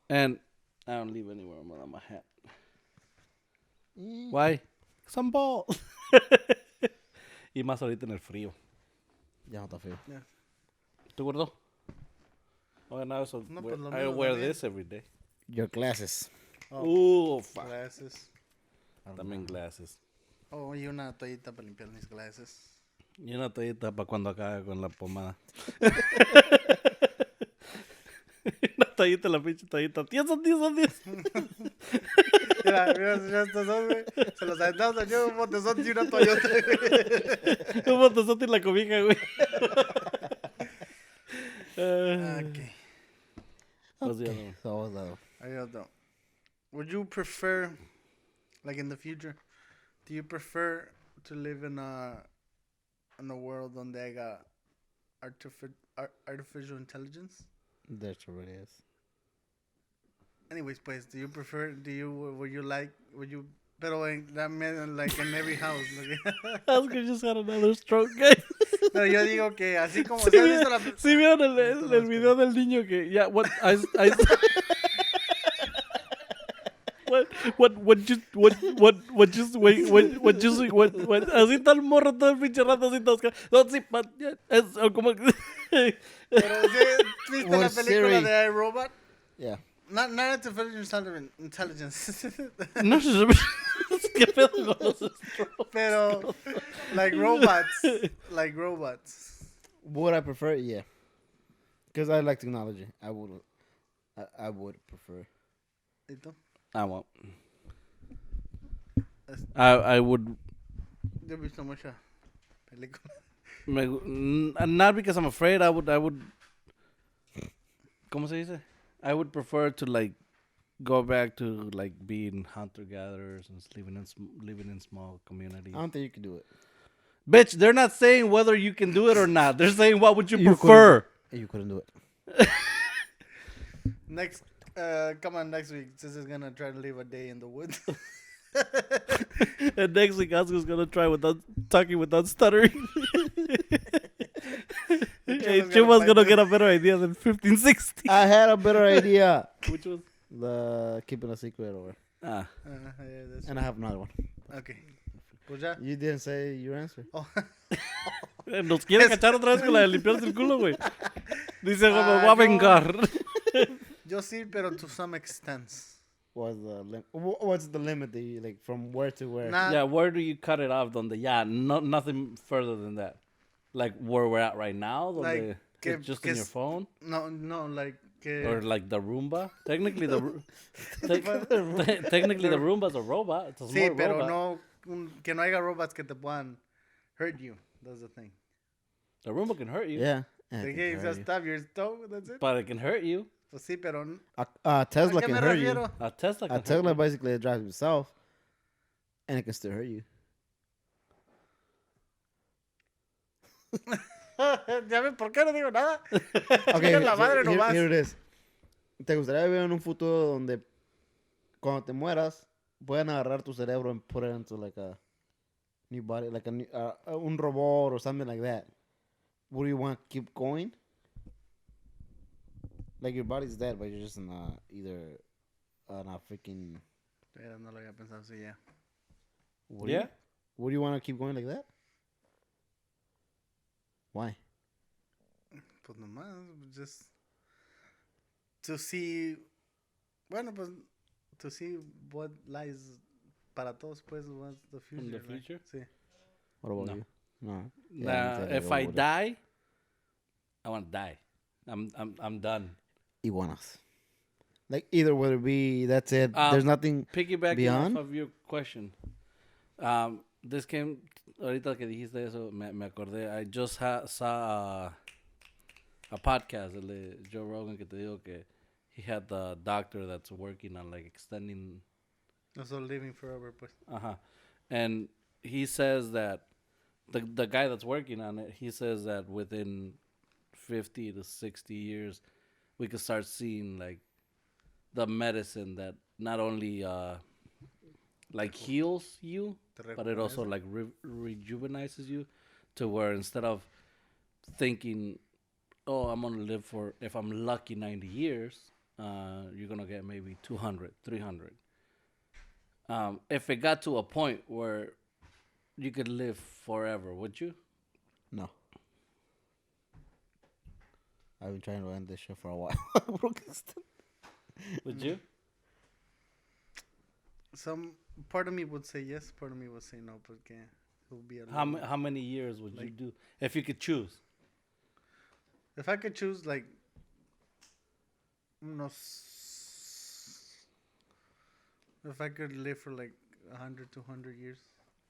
And I don't leave anywhere more than my hat. Why? Some ball. Y más ahorita en el frío. Ya no está feo. ¿Tú gordo? Oh, no, so No, pues lo I mismo wear también. this every day. Your glasses. Oh, fuck. Glasses. También glasses. Oh, y una toallita para limpiar mis glasses. Y una toallita para cuando acabe con la pomada. Una toallita, la pinche toallita. 10 son 10 son 10. Mira estos dos, güey. Se los aventamos aquí un botezón y una Toyota, güey. Un botezote y la cobija, güey. Okay. What's the other one? So what's that? I don't know. Would you prefer, like in the future, do you prefer to live in a world donde haya artificial intelligence? There already is. Anyways, pues, do you prefer, would you, pero that meant like in every house. Oscar just had another stroke, guys. Pero yo digo que así como, ¿sí has visto la... Sí vieron el video del niño que ya what así está el morro todo el pinche rato así Oscar. No, sí, es como Pero ¿sí viste la Or película Siri. de iRobot? Yeah. Not artificial intelligence. no ¿Qué pedo con los strokes? Pero, like robots. Like robots. Would I prefer? Yeah. Because I like technology. I would prefer. ¿Y tú? I won't. I would. Yo he visto muchas películas. Not because I'm afraid. I would. ¿Cómo se dice? I would prefer to like go back to like being hunter gatherers and living in small communities. I don't think you can do it. Bitch, they're not saying whether you can do it or not. They're saying what would you prefer. You couldn't do it. Next, come on next week. Sis is gonna try to live a day in the woods. And next week, Oscar's gonna try talking without stuttering. Hey, Chuma's gonna get a better idea than 1560. I had a better idea. Which was? The keeping a secret over. Yeah, that's And I have another one. okay. Pues ya. You didn't say your answer. Oh. Nos quiere cachar otra vez con la de limpiarse el culo, güey. Dice, me voy a vengar. Yo sí, pero to some extent. What's the limit that you, like, from where to where? Nah, Yeah, where do you cut it off? Donde, yeah, nothing further than that. Like where we're at right now? Donde Like, it's just in your phone? no, like que. Or like the Roomba? Technically, technically the Roomba's a robot. It's a Sí, smart pero robot. no, que no haya robots que te puedan hurt you. That's the thing. The Roomba can hurt you. Yeah. The game just stab your toe. That's it. But it can hurt you. Pues sí, pero. A Tesla ¿A qué can me hurt you. refiero? A Tesla can A hurt Tesla you. basically it drives itself, and it can still hurt you. Ya ven, ¿por qué no digo nada? Okay, Chinga la madre nomás. here it is. ¿Te gustaría vivir en un futuro donde cuando te mueras puedan agarrar tu cerebro and put it into like a new body, like un robot or something like that? Would you want to keep going? Like your body's dead, but you're just in either on a freaking. No lo había pensado así ya. Yeah? Would you want to keep going like that? Why? Pues nomás, just to see, bueno, pues to see what lies para todos, pues, what's the future. In the right? future? Sí. What about No. you? No. Nah, if I die, I want to die. I'm done. Iguanas. Like either whether it be that's it. There's nothing Piggybacking beyond? off of your question. This came ahorita que dijiste eso me acordé. I just saw a podcast de Joe Rogan que te digo que he had the doctor that's working on like extending. Also living forever, pues. And he says that the guy that's working on it, he says that within 50 to 60 years, we could start seeing like the medicine that not only like heals you, but it also like rejuvenizes you to where instead of thinking, oh, I'm gonna live for, if I'm lucky, 90 years, you're gonna get maybe 200, 300. If it got to a point where you could live forever, would you? No. I've been trying to end this shit for a while. Would you? Some part of me would say yes, part of me would say no, porque it would be a How many years would you do if you could choose? If I could choose, like, if I could live for like 100, 200 years.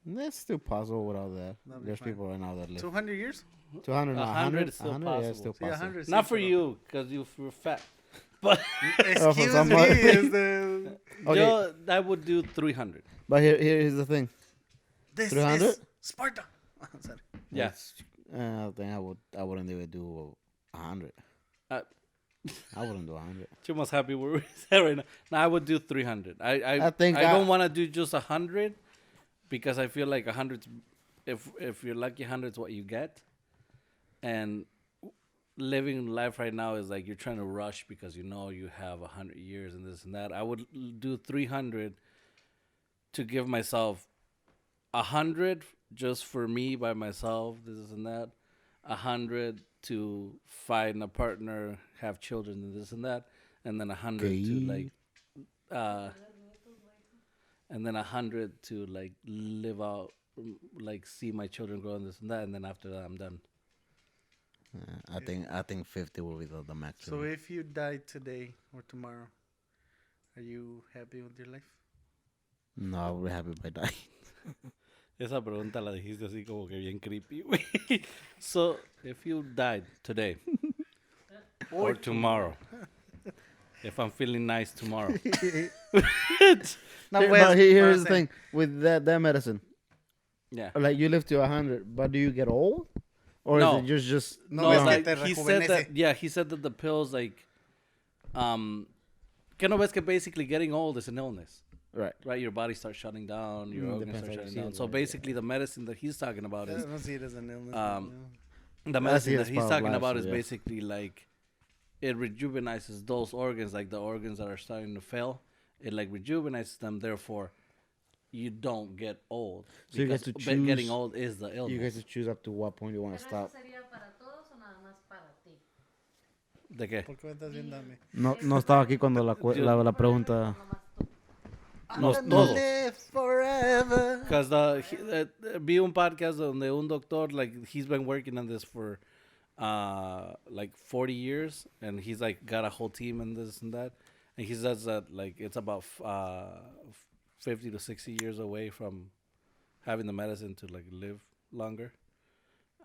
That's still possible without that. That'd be There's fine. people right now that live 200 years? 200, 100 100, is still 100, yeah, possible. it's still Sí, possible. 100. Not for you, because you're fat. But Excuse some me. other- Is the, Okay. I would do 300. But here's the thing. this 300? is Sparta. Sorry. Yeah. I think I wouldn't even do 100. Uh, I wouldn't do 100. Chuma's happy where we're at right now. No, I would do 300. I think I I- don't want to do just 100 because I feel like 100, if you're lucky, 100 is what you get. And living life right now is like you're trying to rush because you know you have 100 years and this and that. I would do 300 to give myself 100 just for me by myself, this and that. 100 to find a partner, have children, and this and that, and then 100 to Okay. like, and then 100 to like live out, like see my children grow and this and that, and then after that I'm done. I think 50 will be the max. So if you die today or tomorrow, are you happy with your life? No, I'll be happy by dying. Esa pregunta la dijiste así como que bien creepy, güey. So, if you died today or tomorrow, if I'm feeling nice tomorrow. No, But here's the thing with that medicine. Yeah. Like you live to 100, but do you get old, or No. is it just No, No, es like, que te he said rejuvenece. that. Yeah, he said that the pills, like, que no ves que basically getting old is an illness, right? right? Your body starts shutting down, your organs depends start how you shutting see down. it, So right, basically, the medicine that he's talking about I is don't see it as an illness. the medicine it that as he's part of talking life, about so is yeah. basically like it rejuvenizes those organs, like the organs that are starting to fail. It like rejuvenates them. Therefore, you don't get old. So you get Because to getting choose- old is the illness. You guys to choose up to what point you want to Pero eso stop. sería para todos o nada más para ti. ¿De qué? ¿Por qué me estás viendo a mí? No estaba aquí cuando la Yo- pregunta. Nomás tú. No, I'm gonna todos. live forever. Because vi un podcast donde un doctor, like, he's been working on this for like 40 years, and he's like got a whole team and this and that, and he says that like it's about 50 to 60 years away from having the medicine to like live longer.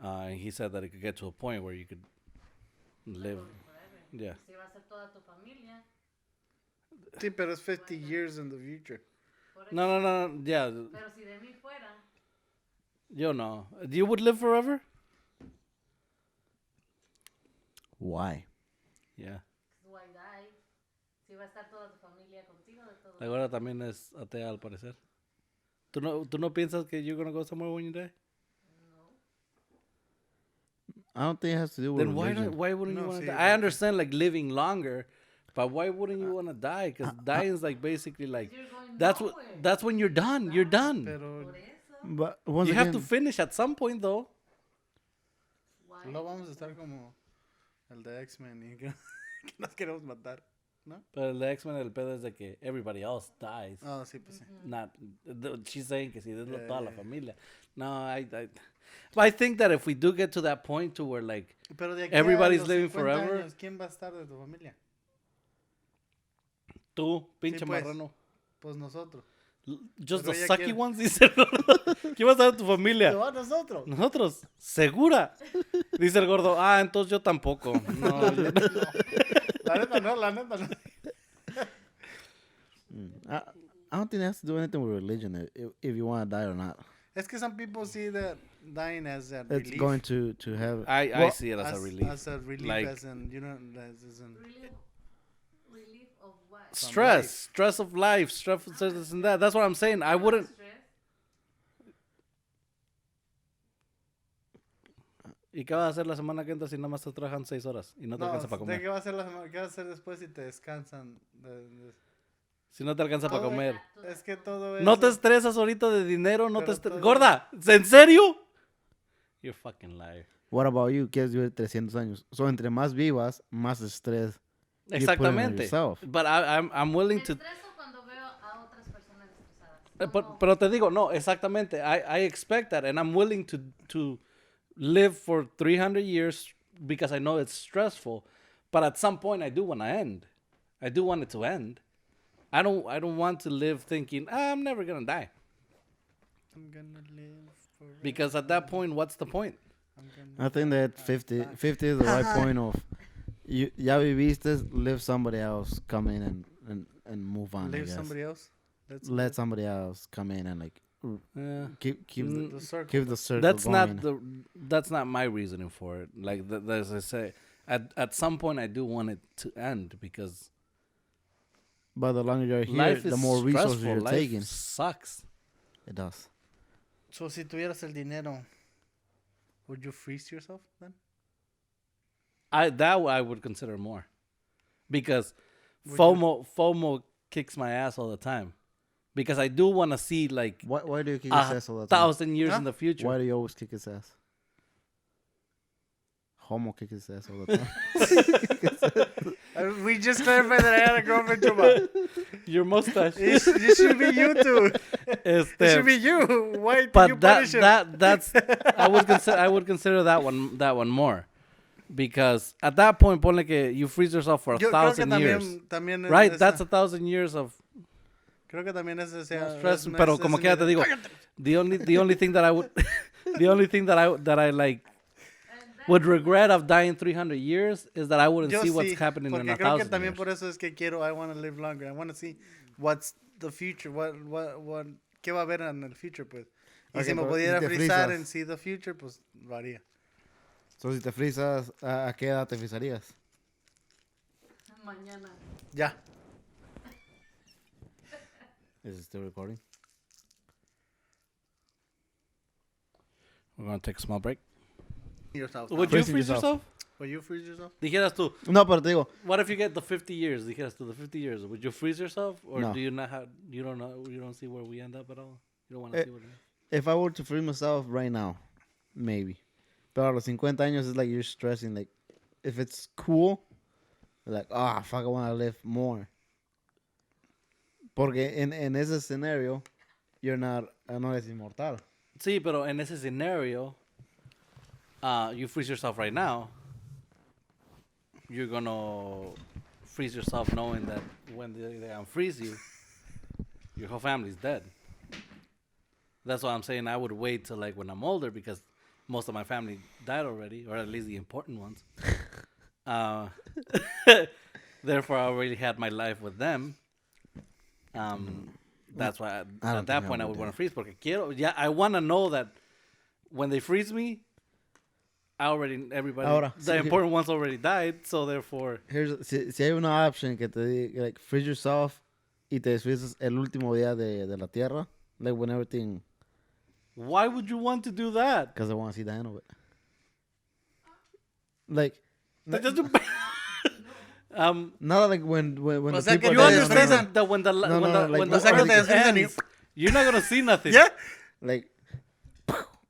And he said that it could get to a point where you could live. Yeah. Si va a ser toda tu familia. Sí, pero es 50 years in the future. No, yeah. Pero si de mí fuera, You know. You would live forever? Why? Yeah. why die? Si va a estar toda tu familia contigo, de todo. La gorda también es atea al parecer. ¿Tú no piensas que you're gonna go somewhere when you die? I don't think it has to do with Then religion. why wouldn't you No, want to sí, die? I porque- understand like living longer, but why wouldn't you want to die? Because dying is like basically like You're going that's when you're done. You're done. Pero Por eso, But once You again, have to finish at some point though. why? no vamos a estar como el de X-Men y que, que nos queremos matar, ¿no? Pero el de X-Men el pedo es de que everybody else dies. Ah, sí, pues sí. Not she's saying que si es Yeah, toda la yeah. familia. No, but I think that if we do get to that point to where like Pero de aquí Everybody's a los living 50 forever. años, ¿quién va a estar de tu familia? tú, pinche pues. marrano. Pues nosotros. Just Pero the ella sucky quiere- ones, dice el gordo. ¿Quién va a estar de tu familia? Pero a nosotros. Nosotros, segura. Dice el gordo, entonces yo tampoco. No, yo- La neta no, la neta no. I don't think it has to do anything with religion. If you want to die or not, Es que some people see that dying as a it's relief. going to have. I Well, see it as a relief. As a relief, Like- as in, you know, as in... Relief of what? Stress of life, stress of this and that. That's what I'm saying. I wouldn't. Stress. ¿Y qué vas a hacer la semana que entra si nada más estás trabajando 6 horas y no te No, alcanza para ¿de qué comer? va a ser la semana? ¿Qué va a hacer después si te descansan? Si no te alcanza para Todo- comer. Es que todo es... No te estresas ahorita de dinero, no te Pero estresas. todo- Gorda, ¿en serio? You're fucking liar. What about you? Quieres vivir 300 años. So, entre más vivas, más estrés. you put in Exactamente. yourself. But I'm willing Me to. estreso cuando veo a otras personas estresadas. No, Pero te digo, no, exactamente. I expect that, and I'm willing to live for 300 years because I know it's stressful. But at some point, I do want to end. I do want it to end. I don't want to live thinking I'm never gonna die, I'm gonna live forever. because at that point, what's the point? I'm gonna- I think that 50 is the right point of you. Ya viviste, live somebody else come in and move on. I Leave guess. somebody else. Let somebody else come in and like Yeah. keep the circle. keep the circle That's going. that's not my reasoning for it. Like as I say, at some point, I do want it to end because But the longer you're here, life the is more resources stressful. you're Life taking. sucks. It does. So, si tuvieras el dinero, would you freeze yourself then? I would consider more, because Would FOMO kicks my ass all the time, because I do want to see like Why do you kick his ass all the time? 1,000 years Huh? in the future. Why do you always kick his ass? Homo kicks his ass all the time. We just clarified that I had a girlfriend too, but Your mustache. It should be you too. It should be you. Why do you But punish him? that's I would consider that one more. Because at that point, ponle que you freeze yourself for 1,000 years. También Right? That's 1,000 years of Creo que también ese sea stress. Pero como que ya te digo, the only thing that I would, the only thing that I like would regret of dying 300 years is that I wouldn't see what's happening in 1,000 creo que también years. por eso es que I want to live longer. I want to see what's the future, what qué va a haber en el future, pues. Y Okay, si me pero pudiera si te frizar frizas. and see the future, pues lo haría. So, si te frizas, ¿a qué edad te frizarías? Mañana. Ya. Is it still recording? We're going to take a small break. Yourself. Would you Freezing freeze yourself. yourself? Will you freeze yourself? Dijeras tú, No, pero te digo, what if you get the 50 years? Dijeras tú, the 50 years. Would you freeze yourself? Or No. do you not have, you don't know, you don't see where we end up at all? You don't want to see what it is? if I were to freeze myself right now, maybe. Pero a los 50 años, it's like you're stressing. Like, if it's cool, like, fuck, I want to live more. Porque en ese escenario, you're not, no eres inmortal. Sí, pero en ese scenario, you freeze yourself right now, you're going to freeze yourself knowing that when they unfreeze you, your whole family's dead. That's why I'm saying I would wait till like when I'm older because most of my family died already, or at least the important ones. Therefore, I already had my life with them. That's why at that point I would want to freeze. Porque I want to know that when they freeze me, everybody, Ahora, the important ones already died, so therefore. Si hay una option que te diga, like, freeze yourself y te desfrizas el último día de la Tierra, like when everything. Why would you want to do that? Because I want to see the end of it. Like, Not like when the sea, people que you no, understand that when the earth ends, you're not gonna see nothing. Yeah. like,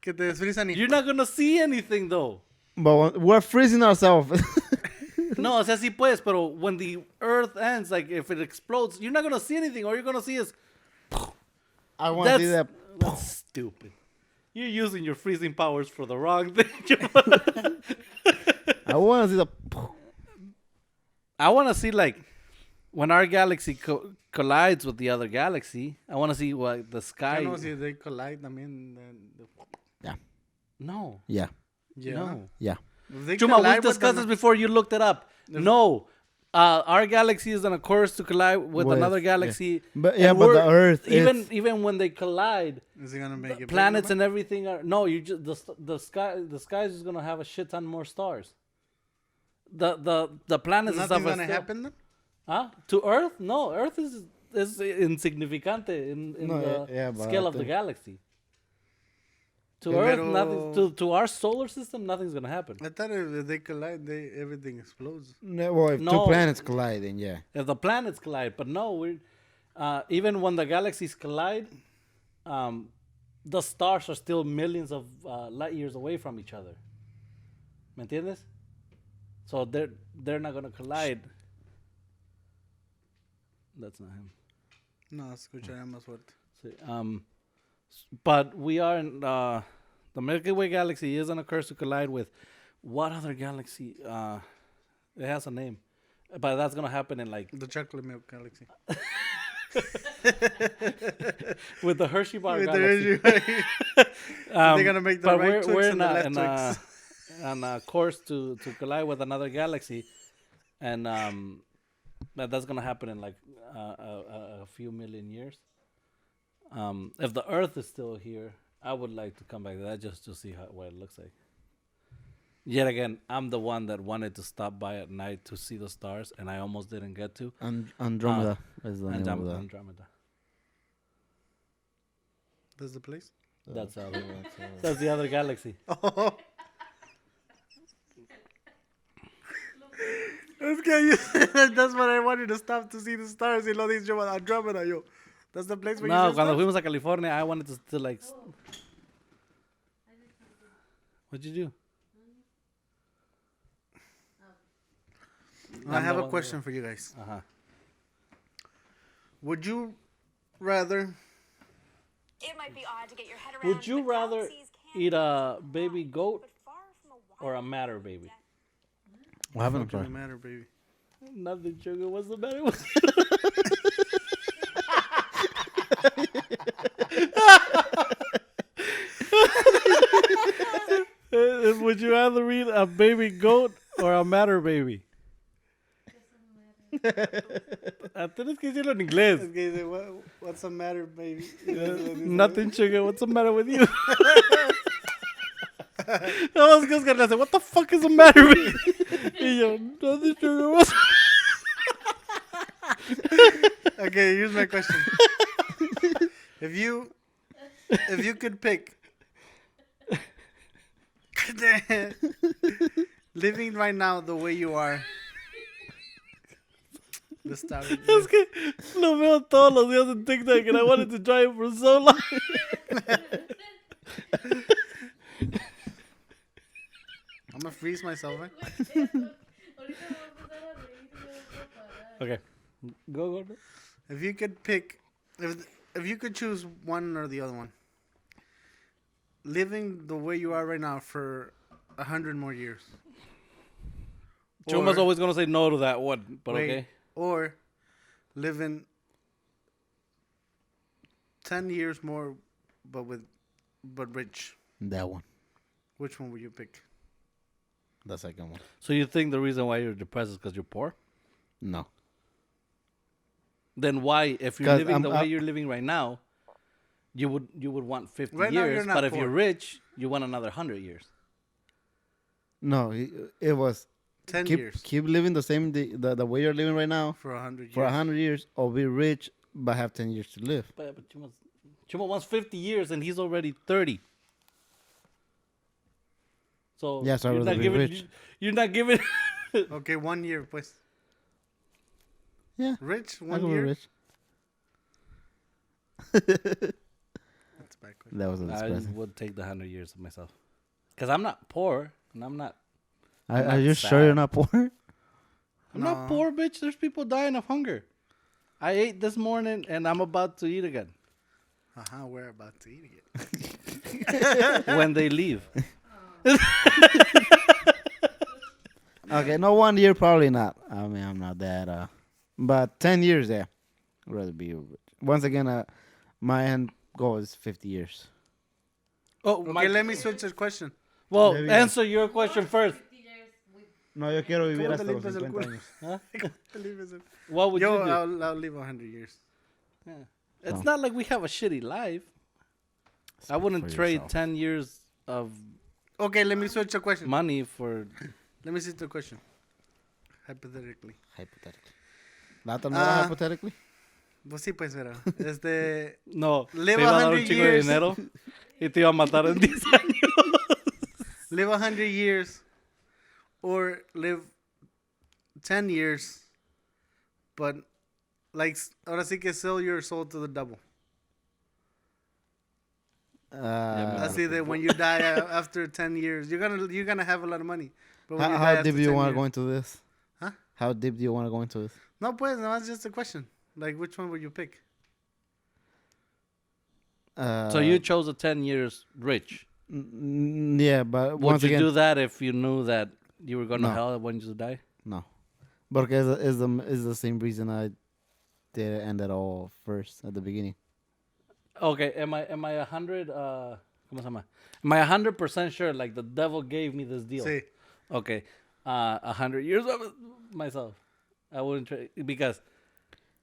Que te desfrizan y... You're not gonna see anything though. but we're freezing ourselves. No, o sea, sí puedes, pero when the earth ends, like if it explodes, you're not gonna see anything. All you're gonna see is I want to see that. That's stupid. You're using your freezing powers for the wrong thing. I want to see the. I want to see like when our galaxy collides with the other galaxy. I want to see what the sky. I know si they collide también. No. Yeah. Yeah. No. Yeah. If they Chuma, we collide with discussed this before. You looked it up. No. Our galaxy is on a course to collide with another galaxy. But and but the Earth. even when they collide, Is it gonna make it planets bigger, and everything are no. You just the sky is just gonna have a shit ton more stars. The planets and stuff Nothing's are gonna still, happen then? Huh? To Earth? No, Earth is insignificante in No, the yeah, but scale I of the think- galaxy. To Pero- Earth, nothing. To our solar system, nothing's gonna happen. I thought if they collide, everything explodes. No, well, if No. two planets collide, then yeah. If the planets collide, but no, even when the galaxies collide, the stars are still millions of light years away from each other. ¿Me entiendes? So they're not gonna collide. That's not him. No, escucharé más fuerte. Sí, but we are in the Milky Way galaxy is on a course to collide with what other galaxy? It has a name, but that's gonna happen in like The chocolate milk galaxy. with the Hershey bar With the galaxy. Hershey They're gonna make the but right Twix we're and the left Twix. on a course to collide with another galaxy, and that's gonna happen in like a few million years. If the Earth is still here, I would like to come back to that just to see what it looks like. Yet again, I'm the one that wanted to stop by at night to see the stars, and I almost didn't get to. Andromeda is the name of that. Andromeda. That's the place? That's that's the other galaxy. Oh. That's what I wanted to stop to see the stars. Y lo dice yo, Andromeda, yo. That's the place where No, you see cuando stars? fuimos a California, I wanted to like. What'd you do? I I'm the one have a that- question for you guys. Uh-huh. Would you rather? It might be odd to get your head around. Would you but rather galaxies can eat a exist baby worldwide, goat but far from a or a wild matter baby? What happened? Fuck doesn't matter, baby. Nothing, sugar. What's the matter with Would you rather eat a baby goat or a matter baby? Tienes que decirlo en inglés. Es que dice, what's the matter, baby? Nothing, sugar. What's the matter with you? No, es que Oscar le hace, what the fuck is the matter with you? Y yo, nothing, sugar. What's... Okay, here's my question. If you could pick living right now the way you are. Es que lo veo todos los días en TikTok and I wanted to try it for so long. I'm gonna freeze myself. Okay, go. If you could pick, if you could choose one or the other one, living the way you are right now for 100 more years. Chuma's always gonna say no to that one, but wait, okay. Or living 10 years more, but rich. That one. Which one would you pick? The second one. So you think the reason why you're depressed is because you're poor? No. Then why, if you're 'Cause living the way you're living right now, you would want 50 Right now, years, you're not but if poor. you're rich, you want another 100 years. No, it was 10 keep years living the same the way you're living right now for 100 years. for 100 years, or be rich but have 10 years to live. But Chuma wants 50 years and he's already 30. So Yeah, so I you're would not be giving. rich. You're not giving. Okay, 1 year, pues. Yeah, Rich, I 1 could be year. rich. That's backward. That was I expressive. would take the 100 years of myself, because I'm not poor and I'm not. Are not you sure you're sad. not poor? I'm not poor, bitch. There's people dying of hunger. I ate this morning and I'm about to eat again We're about to eat it. when they leave. Okay, no, 1 year probably not. I mean, I'm not that. But 10 years, yeah, I'd rather be rich. Once again, my end goal is 50 years. Oh, Okay, let me switch the question. Well, There we go. answer your question first. No, yo quiero vivir ¿Cómo te hasta los limpias el 50 culo? años. What would Yo, you do? I'll live 100 years. It's So. not like we have a shitty life. I wouldn't for trade yourself. 10 years of Okay, let me switch the question. money for. Let me switch the question. Hypothetically. Hypothetically. ¿La otra no era hypothetically? Pues sí, pues, pero. No, Live te iba a dar 100 un chico de years. dinero y te iba a matar en 10 años. Live 100 years or live 10 years, but like, ahora sí que sell your soul to the devil. Así that when you die after 10 years, you're gonna have a lot of money. But when you die How after deep do you 10 want to years- go into this? Huh? How deep do you want to go into this? No, pues, no, that's just a question. Like, which one would you pick? So you chose a 10 years rich. Yeah, but Would once you again, do that if you knew that you were going to No. hell when you die? no. Porque is the same reason I did end it all first at the beginning. Okay, am I 100 ¿cómo se llama? Am I 100% sure like the devil gave me this deal? Sí. Okay. 100 years of myself. I wouldn't trade because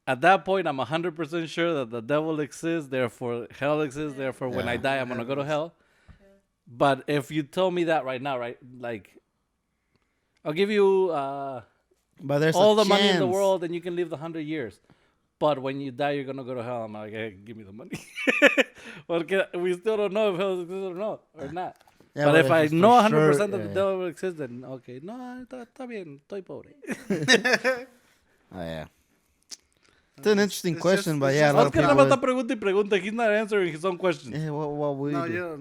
at that point I'm 100% sure that the devil exists, therefore hell exists, therefore when I die I'm going to go to hell. But if you told me that right now, right? Like I'll give you But there's all a the money in the chance. world and you can live the 100 years. But when you die, you're going to go to hell. I'm like, hey, give me the money. Porque we still don't know if hell exists or not. Yeah, but if I it's for know 100% sure, that the yeah. devil exists, then okay. No, está bien. Estoy pobre. Oh, yeah. It's an interesting it's question, just- but it's yeah, a just lot of Oscar nada people. más está pregunta y pregunta. He's not answering his own questions. Yeah, what would No, you do? yo.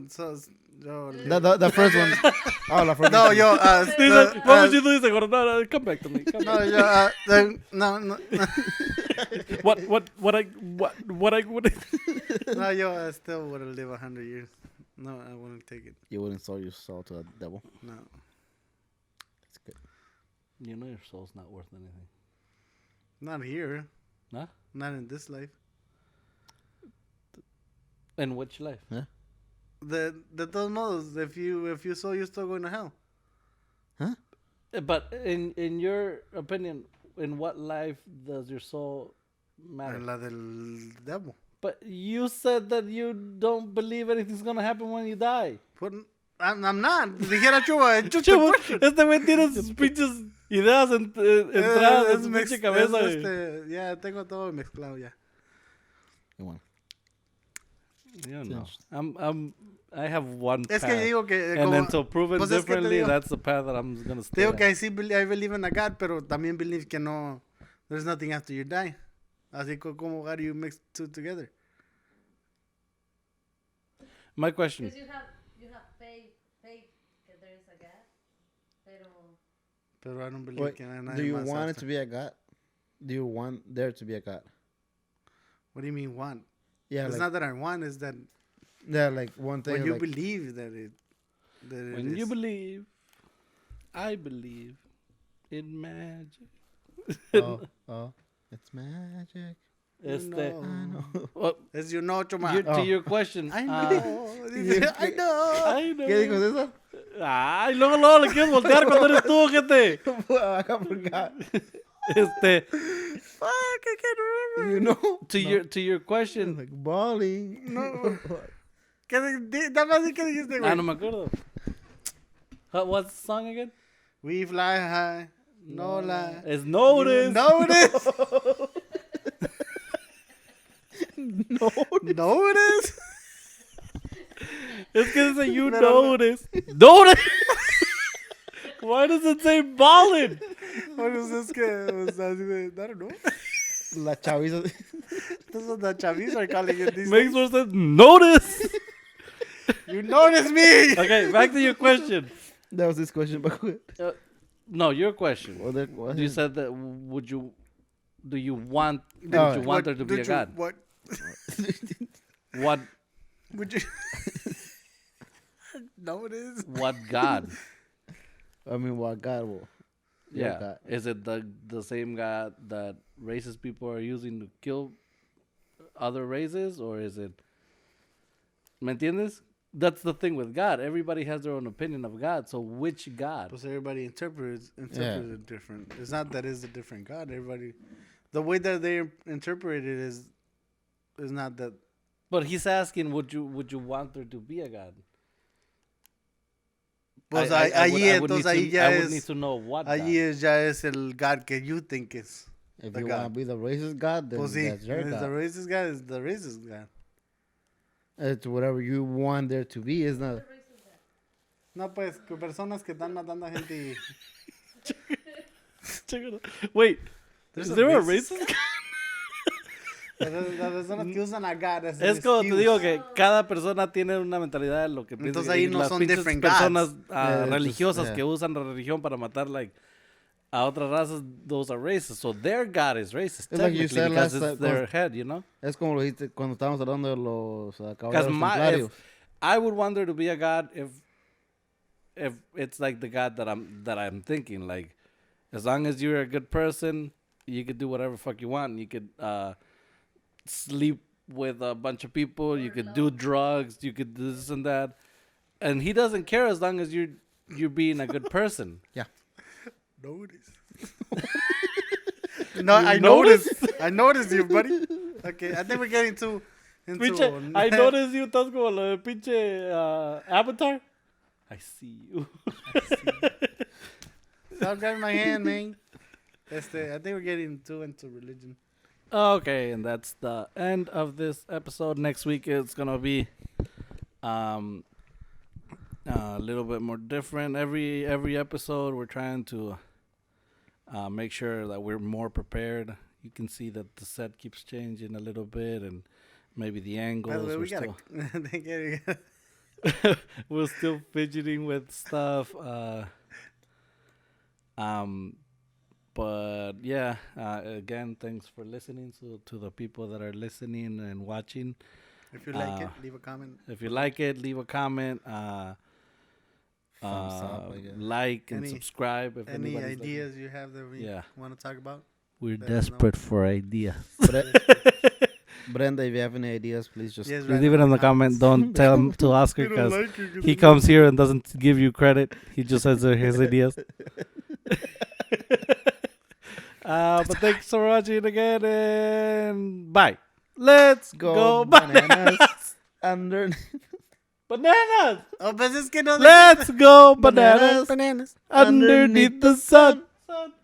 The first one. Oh, the first No, one. yo. He's like, what would you do? He's like, no, come back to me. Come No, back. yo. No. what I would. No, yo, I still would have lived 100 years. No, I wouldn't take it. You wouldn't sell your soul to a devil. No. That's good. You know your soul's not worth anything. Not here. Huh? Not in this life. In which life? De todos modos, if you soul, you're still going to hell. But in your opinion, in what life does your soul matter? La del devil. But you said that you don't believe anything's gonna happen when you die. I'm not. Dijera Chuba, it's just a Chavo, question. este güey tiene sus pinches ideas entradas en su pinche cabeza. güey. Ya, tengo todo mezclado ya. You want. You know, I have one Es path. que digo que... And until proven pues es que te differently, digo- that's the path that I'm gonna Te stay digo at. que I believe in a God, pero también believe que no... There's nothing after you die. Así como how do you mix two together? My question. Because you have faith que there is a God, pero Pero I don't believe Wait, que nadie do you más want it after. to be a God? Do you want there to be a God? What do you mean want? Yeah, It's like, not that I want, it's that yeah, like one thing. when you like, believe that it When you is. believe, I believe in magic. oh, it's magic. Este, know. I know. well, Es you know, Chuma. to your question. I know. Dice, I know. I know. ¿Qué dijo eso? Ay, luego le quieres voltear cuando eres tú, gente. I forgot. Este, Fuck, I can't remember. You know? to your question. Like balling. No. Dame así que dijiste, güey. No me acuerdo. What's the song again? We fly high, no lie. It's Notice. Notice. No. Notice. Es que dice you Pero- notice. Notice. Why does it say ballin'? Bueno, es que, o sea, así de, I don't know. La chaviza. This is the chavis are calling it these Makes days. more sense. Notice. You notice me. Okay, back to your question. That was his question, but No, your question. well, that was You said that do you want there to be a God? What What would you notice? what God? I mean, what God will. Yeah. God. Is it the same God that racist people are using to kill other races, or is it? ¿Me entiendes? That's the thing with God. Everybody has their own opinion of God. So which God? Because everybody interprets it different. It's not that it's a different God. Everybody, the way that they interpret it is not that. But he's asking, would you want there to be a God? Pues I would- allí I would entonces need allí to- ya I would es need to know what allí God. es ya es el God que you think is. If The you God. want to be the racist God, then Pues sí, that's your it's the God. racist God is the racist God. It's whatever you want there to be. It's not. No, pues, que personas que están matando a gente y... Wait, There's is a there a racist- racist? Las personas que usan a God as an Es como te excuse. digo que cada persona tiene una mentalidad de lo que piensa. Entonces ahí y no las son pinches different personas gods. religiosas yeah. que usan la religión para matar like a otras razas, those are racist. So their God is racist It's like you technically said because last it's time, their head, you know? Es como lo dijiste cuando estábamos hablando de los Because caballeros templarios. I would want there to be a God if it's like the God that I'm thinking. Like, as long as you're a good person, you could do whatever fuck you want. You could sleep with a bunch of people. You could do drugs. You could do this and that. And he doesn't care as long as you're being a good person. Yeah. Notice. No, I noticed. I noticed you, buddy. Okay, I think we're getting into Pinche, I noticed you estás como lo de pinche Avatar. I see you. Stop grabbing my hand, man. I think we're getting too into religion. Okay, and that's the end of this episode. Next week it's gonna be a little bit more different. Every episode we're trying to make sure that we're more prepared. You can see that the set keeps changing a little bit, and maybe the angles. By the way, we're we gotta. we're still fidgeting with stuff. But yeah, again, thanks for listening to the people that are listening and watching. If you like it, leave a comment. If you like it, leave a comment. Thumbs up, I guess. Like and Any- subscribe. If Any anybody's ideas you have that we Yeah. want to talk about? we're let us know. desperate for ideas. Brenda, if you have any ideas, please just Yes, Leave it in the comment. Don't tell him to Oscar because he comes here and doesn't give you credit. He just says his ideas. But thanks for watching again and bye. Let's go bananas. Underneath. Bananas. Oh, pues es que no. Let's go bananas. Bananas. Underneath the sun.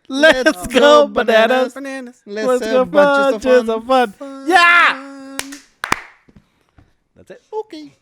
Let's go bananas. Bananas. Let's go have bunches bunches of fun. of fun. Yeah. That's it. Okay.